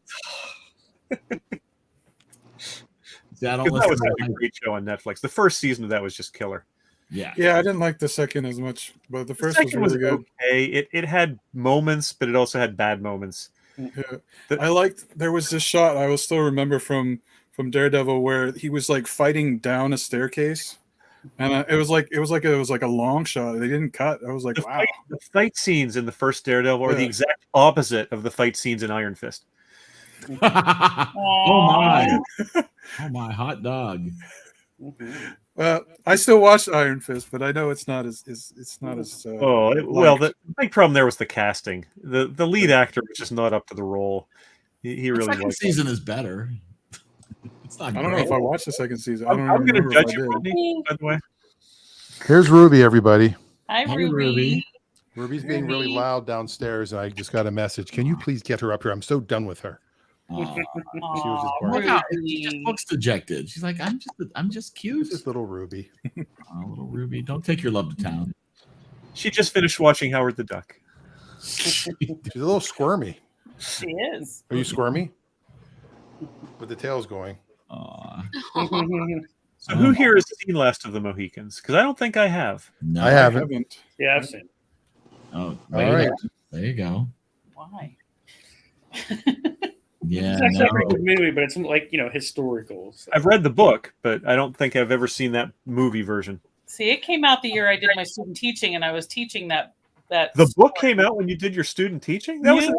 that was a great show on Netflix. The first season of that was just killer. Yeah, I didn't like the second as much, but the first was really good. Okay. It had moments, but it also had bad moments. Yeah. I liked. There was this shot I will still remember from Daredevil where he was like fighting down a staircase, and it was like a long shot. They didn't cut. I was like, wow. The fight scenes in the first Daredevil are the exact opposite of the fight scenes in Iron Fist. Oh my hot dog. Well, I still watched Iron Fist, but I know it's not as the big problem there was the casting. The lead actor was just not up to the role. He really second was. season is better. It's not. I don't know if I watched the second season. I'm going to judge you, Rodney, by the way. Here's Ruby, everybody. Hi, Ruby. Ruby's being really loud downstairs, and I just got a message. Can you please get her up here? I'm so done with her. She was just barking. She just looks dejected. She's like, I'm just cute. Just little Ruby. Little Ruby. Don't take your love to town. She just finished watching Howard the Duck. She's a little squirmy. She is. Are you squirmy? With the tails going. So who here has seen Last of the Mohicans? Because I don't think I have. No, I haven't. Yeah, I've seen. Oh, all right. There you go. Why? Yeah, It's actually a pretty good movie, but it's like historical. So. I've read the book, but I don't think I've ever seen that movie version. See, it came out the year I did my student teaching, and I was teaching that. The book came out when you did your student teaching? That was I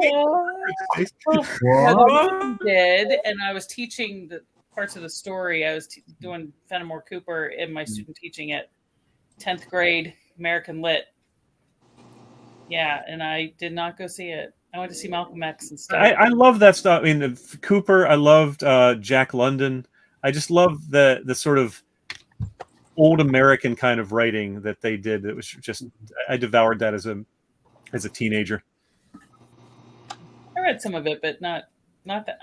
did, and I was teaching the parts of the story. I was doing Fenimore Cooper in my student teaching at 10th grade American Lit. Yeah, and I did not go see it. I went to see Malcolm X and stuff. I love that stuff. I mean, Cooper. I loved Jack London. I just love the sort of old American kind of writing that they did. It was just I devoured that as a teenager. I read some of it, but not that.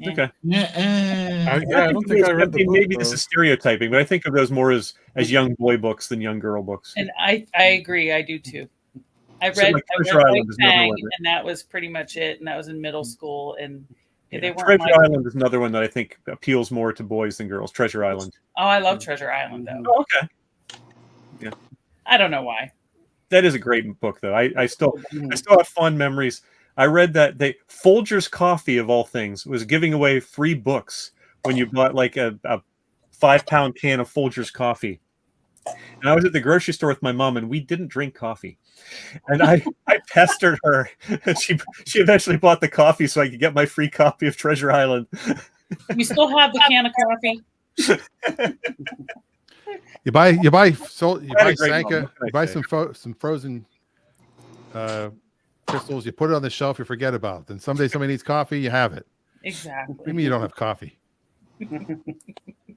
Okay. I don't think I read the book. Maybe this is stereotyping, but I think of those more as young boy books than young girl books. And I agree. I do too. I read Treasure Island is another Bang, one. and that was pretty much it. And that was in middle school, and they weren't. Treasure Island is another one that I think appeals more to boys than girls. Treasure Island. Oh, I love Treasure Island though. Oh, okay. Yeah. I don't know why. That is a great book, though. I still have fond memories. I read that Folgers Coffee, of all things, was giving away free books when you bought like a 5-pound can of Folgers Coffee. And I was at the grocery store with my mom, and we didn't drink coffee. And I pestered her, and she eventually bought the coffee so I could get my free copy of Treasure Island. You still have the can of coffee? You buy Sanka, you buy some frozen crystals, you put it on the shelf, you forget about it. Then someday somebody needs coffee, you have it. Exactly. What do you mean you don't have coffee?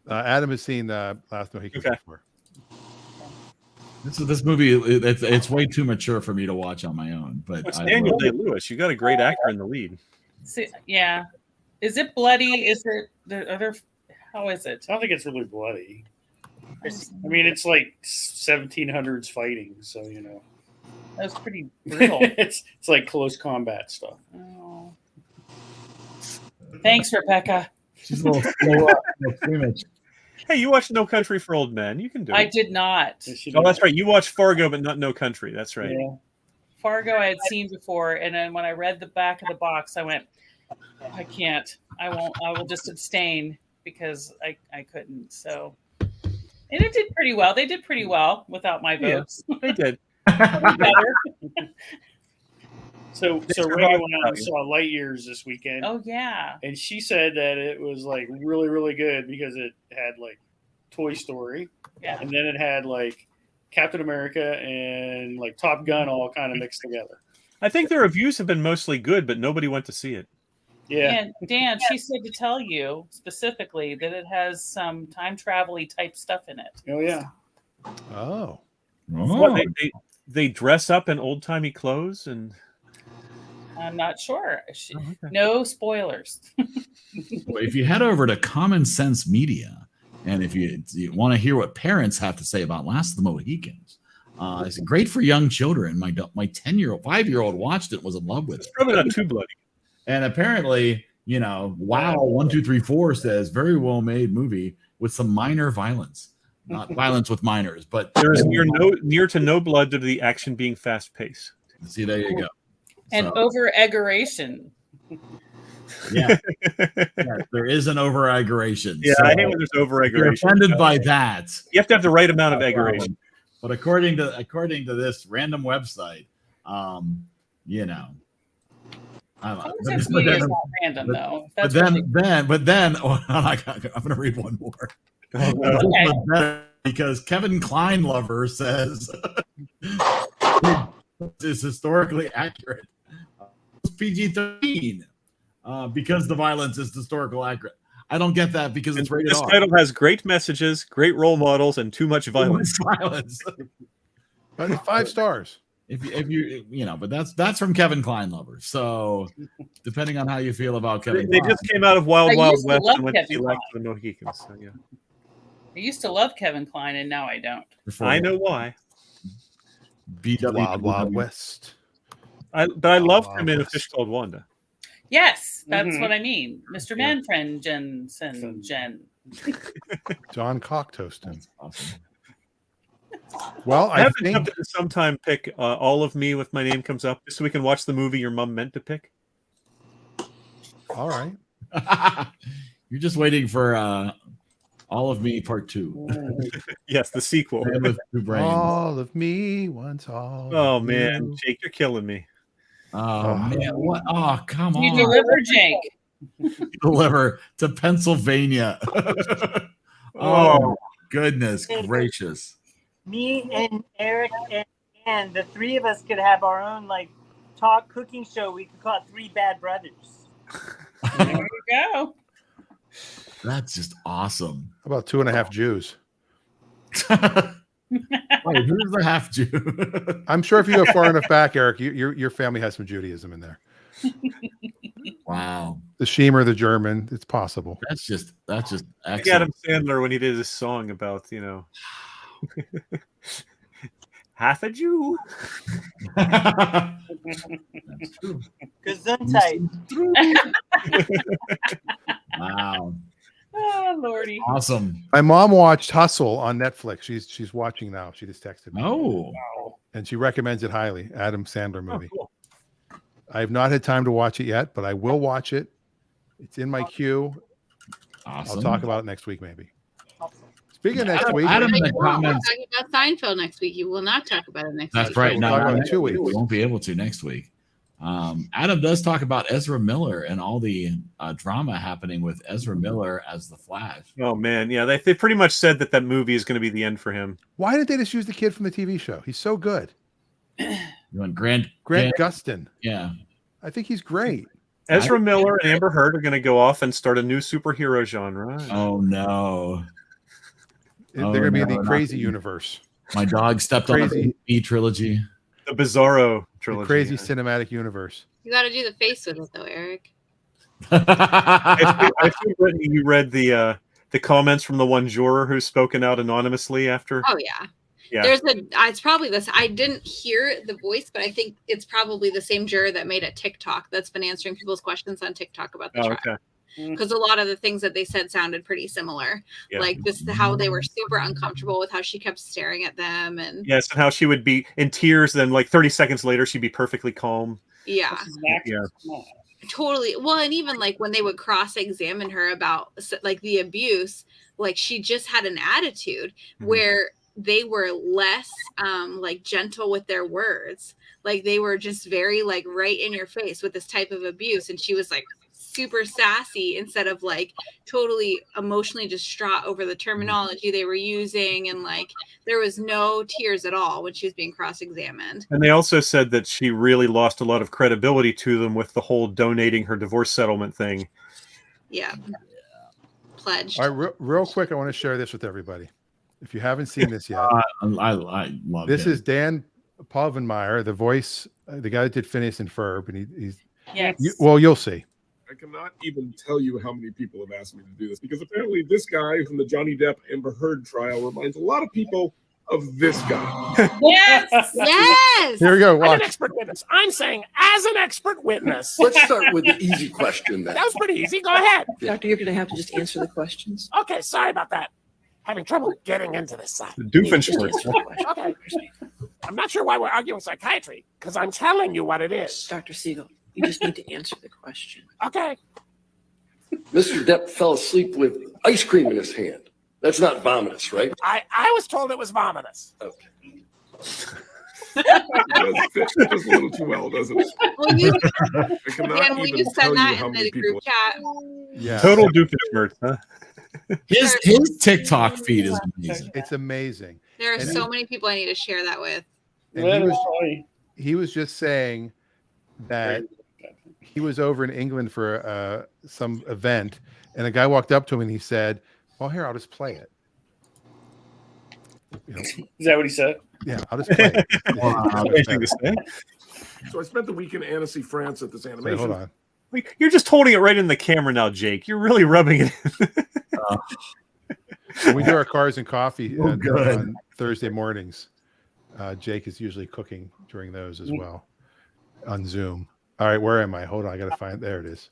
Adam has seen Last Mohican before. This movie, it's way too mature for me to watch on my own. But it's Daniel Day-Lewis. You got a great actor in the lead. See, yeah. Is it bloody? Is there the other? How is it? I don't think it's really bloody. I mean, it's like 1700s fighting, so that was pretty brutal. it's like close combat stuff. Oh. Thanks, Rebecca. She's a little squeamish. Hey, you watched No Country for Old Men. You can do it. I did not. Oh, that's right. You watched Fargo, but not No Country. That's right. Yeah. Fargo I had seen before, and then when I read the back of the box, I went, I can't. I won't. I will just abstain because I couldn't. So, and it did pretty well. They did pretty well without my votes. Yeah, they did. So Ray went out and saw Light Years this weekend. Oh yeah. And she said that it was like really, really good because it had like Toy Story. Yeah. And then it had like Captain America and like Top Gun all kind of mixed together. I think the reviews have been mostly good, but nobody went to see it. Yeah. And Dan, she said to tell you specifically that it has some time travel-y type stuff in it. Oh yeah. Oh. What, they dress up in old timey clothes and. I'm not sure. No spoilers. Well, if you head over to Common Sense Media, and if you want to hear what parents have to say about Last of the Mohicans, it's great for young children. My 5-year-old watched it, and was in love with it. It's probably not too bloody. And apparently, Wow 1234 says very well made movie with some minor violence, not violence with minors, but there is near to no blood due to the action being fast paced. See, there you go. And over-eggeration. Yeah. There is an over-eggeration. Yeah, I hate when there's over-eggeration. If you're offended by that, you have to have the right amount of eggeration. But according to this random website, Sense Media is not random, though. But then, I'm going to read one more. Okay. Because Kevin Kleinlover says is historically accurate. It's PG-13 because the violence is historical accurate. I don't get that because it's rated R. This title has great messages, great role models, and too much violence. 5 stars. If you but that's from Kevin Kleinlover. So depending on how you feel about Kevin, they just came out of Wild West and went to see Last of the Mohicans. So, yeah. I used to love Kevin Kline, and now I don't. I know why. Wild West. But I loved him in A Fish Called Wanda. Yes, that's what I mean. Mr. Manfred Jensen. John Cocktoaston. Awesome. Well, I think to sometime pick All of Me with My Name Comes Up, just so we can watch the movie your mom meant to pick. All right. You're just waiting for All of Me Part 2. Yes, the sequel. All of Me wants all. Oh man, Jake, you're killing me. Oh man, what? Oh, come on. You deliver, Jake. Deliver to Pennsylvania. Oh, goodness gracious. Me and Eric and the three of us could have our own talk cooking show. We could call it Three Bad Brothers. There you go. That's just awesome. How about 2.5 Jews? Wait, who's the half Jew? I'm sure if you go far enough back, Eric, your family has some Judaism in there. Wow. The Shemer, the German, it's possible. That's just excellent. Like Adam Sandler when he did his song about, half a Jew. That's true. Gesundheit. Wow. Oh, Lordy. Awesome. My mom watched Hustle on Netflix. She's watching now. She just texted me. Oh. And she recommends it highly. Adam Sandler movie. Oh, cool. I have not had time to watch it yet, but I will watch it. It's in my queue. Awesome. I'll talk about it next week, maybe. Speaking of next week, Adam in the We're comments. talking about Seinfeld next week. You will not talk about it next That's week. right. We'll No, talk about it in next 2 week. weeks. We won't be able to next week. Adam does talk about Ezra Miller and all the drama happening with Ezra Miller as the Flash. Oh man, yeah, they pretty much said that movie is going to be the end for him. why didn't they just use the kid from the TV show? He's so good. You want Grant Gustin. Yeah. I think he's great. Ezra Miller and Amber Heard are going to go off and start a new superhero genre. Oh no. They're going to be in the crazy universe. My dog stepped on the B trilogy. The Bizarro trilogy. The crazy cinematic universe. You got to do the face with it, though, Eric. I think Brittany, you read the comments from the one juror who's spoken out anonymously after. Oh yeah. Yeah. It's probably this. I didn't hear the voice, but I think it's probably the same juror that made a TikTok that's been answering people's questions on TikTok about the trial. Okay. Because a lot of the things that they said sounded pretty similar, like just how they were super uncomfortable with how she kept staring at them, and yes, and how she would be in tears, then 30 seconds later she'd be perfectly calm. Yeah, totally. Well, and even when they would cross-examine her about the abuse, she just had an attitude where they were less like gentle with their words. Like they were just very like right in your face with this type of abuse. And she was like super sassy instead of like totally emotionally distraught over the terminology they were using. And like there was no tears at all when she was being cross-examined. And they also said that she really lost a lot of credibility to them with the whole donating her divorce settlement thing. Yeah. Pledged. All right, real quick, I want to share this with everybody. If you haven't seen this yet, I love this. him. Is Dan Povenmire, the voice, the guy that did Phineas and Ferb, and he's Yes. well, you'll see. I cannot even tell you how many people have asked me to do this because apparently this guy from the Johnny Depp Amber Heard trial reminds a lot of people of this guy. Yes. Yes. Here we go. I'm an Watch. expert witness. I'm saying, as an expert witness. Let's start with the easy question then. That was pretty easy. Go ahead. Doctor, you're going to have to just answer the questions. Okay, sorry about that. Having trouble getting into this side. The Doofenshmirtz. Okay. I'm not sure why we're arguing psychiatry, because I'm telling you what it is. Dr. Siegel, you just need to answer the question. Okay. Mr. Depp fell asleep with ice cream in his hand. That's not vomitous, right? I was told it was vomitous. Okay. It does fit just a little too well, doesn't it? Well, you, I cannot Dan, will even you tell send you that how in many the group people. chat? Yeah, Total Doofenshmirtz, huh? His TikTok feed is amazing. it's amazing. There are And so many people I need to share that with. And he was just saying that he was over in England for some event, and a guy walked up to him and he said, "Well, here, I'll just play it." You know, Is that what he said? yeah, I'll just play it. So I spent the week in Annecy, France at this So, animation. hold on. You're just holding it right in the camera now, Jake. You're really rubbing it in. When we do our cars and coffee good. on Thursday mornings, Jake is usually cooking during those as well on Zoom. All right, where am I? Hold on, I got to find. There it is.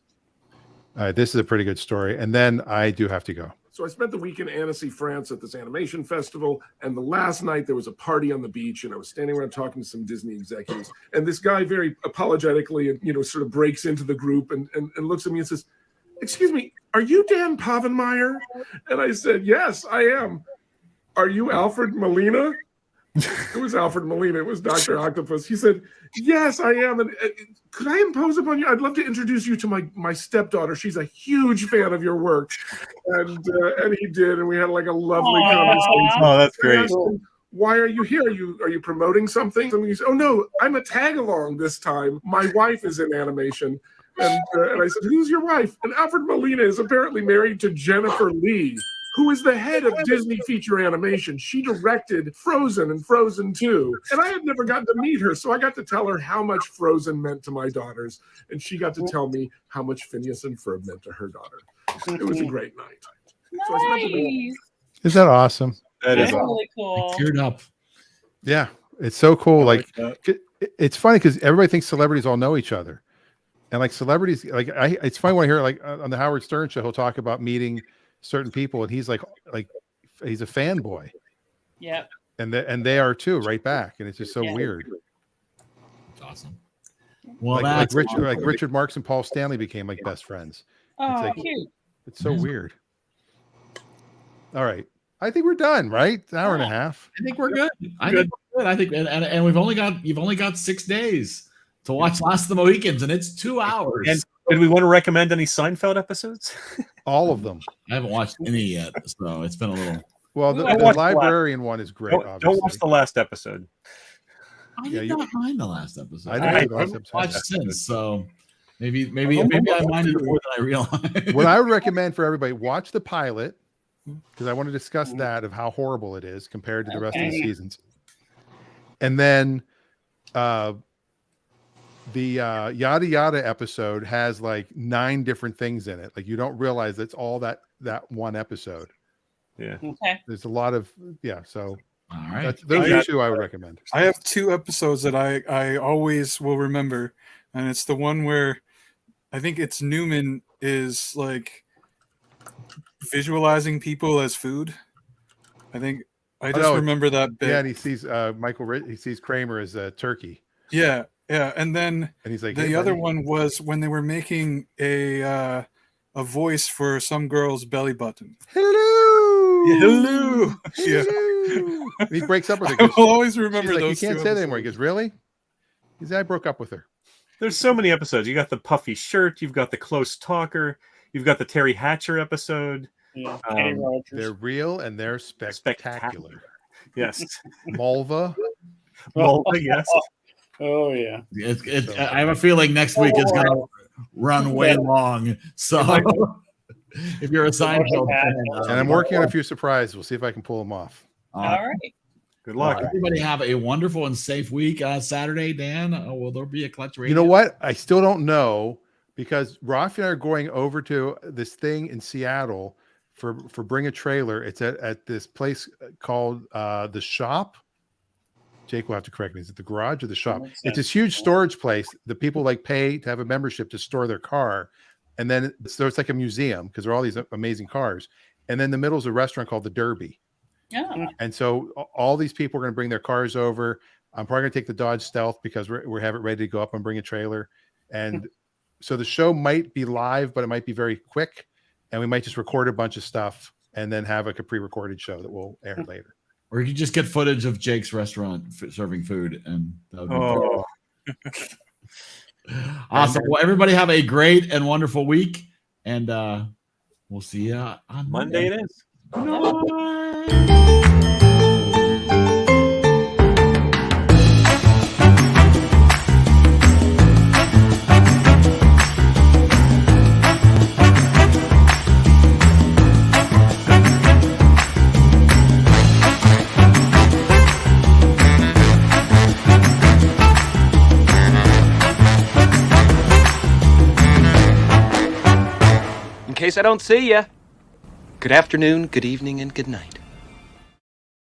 All right, this is a pretty good story, and then I do have to go. So I spent the week in Annecy, France at this animation festival. And the last night there was a party on the beach and I was standing around talking to some Disney executives. And this guy very apologetically, sort of breaks into the group and looks at me and says, "Excuse me, are you Dan Povenmire?" And I said, "Yes, I am." "Are you Alfred Molina?" It was Alfred Molina. It was Dr. Octopus. He said, "Yes, I am. And could I impose upon you? I'd love to introduce you to my stepdaughter. She's a huge fan of your work." And he did, and we had like a lovely conversation. Oh, that's And I great. asked him, "Why are you here? Are you promoting something?" And he said, "Oh no, I'm a tag along this time. My wife is in animation." And I said, "Who's your wife?" And Alfred Molina is apparently married to Jennifer Lee, who is the head of Disney feature animation. She directed Frozen and Frozen 2. And I had never gotten to meet her, so I got to tell her how much Frozen meant to my daughters. And she got to tell me how much Phineas and Ferb meant to her daughter. It was a great night. So I spent the week. Is that awesome? That is That's really cool. Teared up. Yeah, it's so cool. Like that. it's funny because everybody thinks celebrities all know each other, and like celebrities, like it's funny when I hear like on the Howard Stern show, he'll talk about meeting certain people, and he's like he's a fanboy, Yep. and they are too, right back, and it's just so Yeah. weird. It's awesome. Well, Like that's Richard Marx and Paul Stanley became like best friends. Oh, like- cute. It's so weird. All right, I think we're done. Right, an hour and a half. I think we're good. I think we're good. I think, and you've only got 6 days to watch Last of the Mohicans, and it's 2 hours. And did we want to recommend any Seinfeld episodes? All of them. I haven't watched any yet, so it's been a little. Well, the Don't watch the librarian one is great. Don't obviously. watch the last episode. I Yeah, did you- not mind the last episode. I I didn't like the last haven't episode. watched since, so maybe I minded it more than I realized. What I would recommend for everybody, watch the pilot, because I want to discuss that of how horrible it is compared to the rest of the seasons. And then the yada yada episode has like 9 different things in it. Like you don't realize it's all that one episode. Yeah. Okay. There's a lot of so All right. those are 2 I would recommend. I have 2 episodes that I always will remember, and it's the one where I think it's Newman is like visualizing people as food. I just remember that bit. Yeah, and he sees he sees Kramer as a turkey. Yeah, and then And he's like, the "Hey, other buddy." one was when they were making a voice for some girl's belly button. Hello. Yeah, hello. Yeah. Woo! And he breaks up with her. I will always remember She's like, those you can't two say that anymore. He goes, really? He said, I broke up with her. There's so many episodes. You got the puffy shirt. You've got the close talker. You've got the Terry Hatcher episode. Yeah, they're real and they're spectacular. Yes. Mulva. Mulva, yes. Oh yeah. I have a feeling next week is going to run way long. So if you're a Seinfeld fan, and I'm working on a few surprises. We'll see if I can pull them off. All right. Good luck. Everybody have a wonderful and safe week. Saturday, Dan, will there be a Clutch Radio? You know what? I still don't know because Rafi and I are going over to this thing in Seattle for Bring a Trailer. It's at this place called The Shop. Jake will have to correct me. Is it the garage or the shop? It's this huge storage place that people like pay to have a membership to store their car. And then so it's like a museum because there are all these amazing cars. And then in the middle is a restaurant called the Derby. Yeah. And so all these people are going to bring their cars over. I'm probably going to take the Dodge Stealth because we have it ready to go up and Bring a Trailer. And so the show might be live, but it might be very quick. And we might just record a bunch of stuff and then have like a pre-recorded show that will air later. Or you just get footage of Jake's restaurant serving food. And awesome. Well, everybody have a great and wonderful week. And we'll see you on Monday. It is. In case I don't see you, good afternoon, good evening, and good night.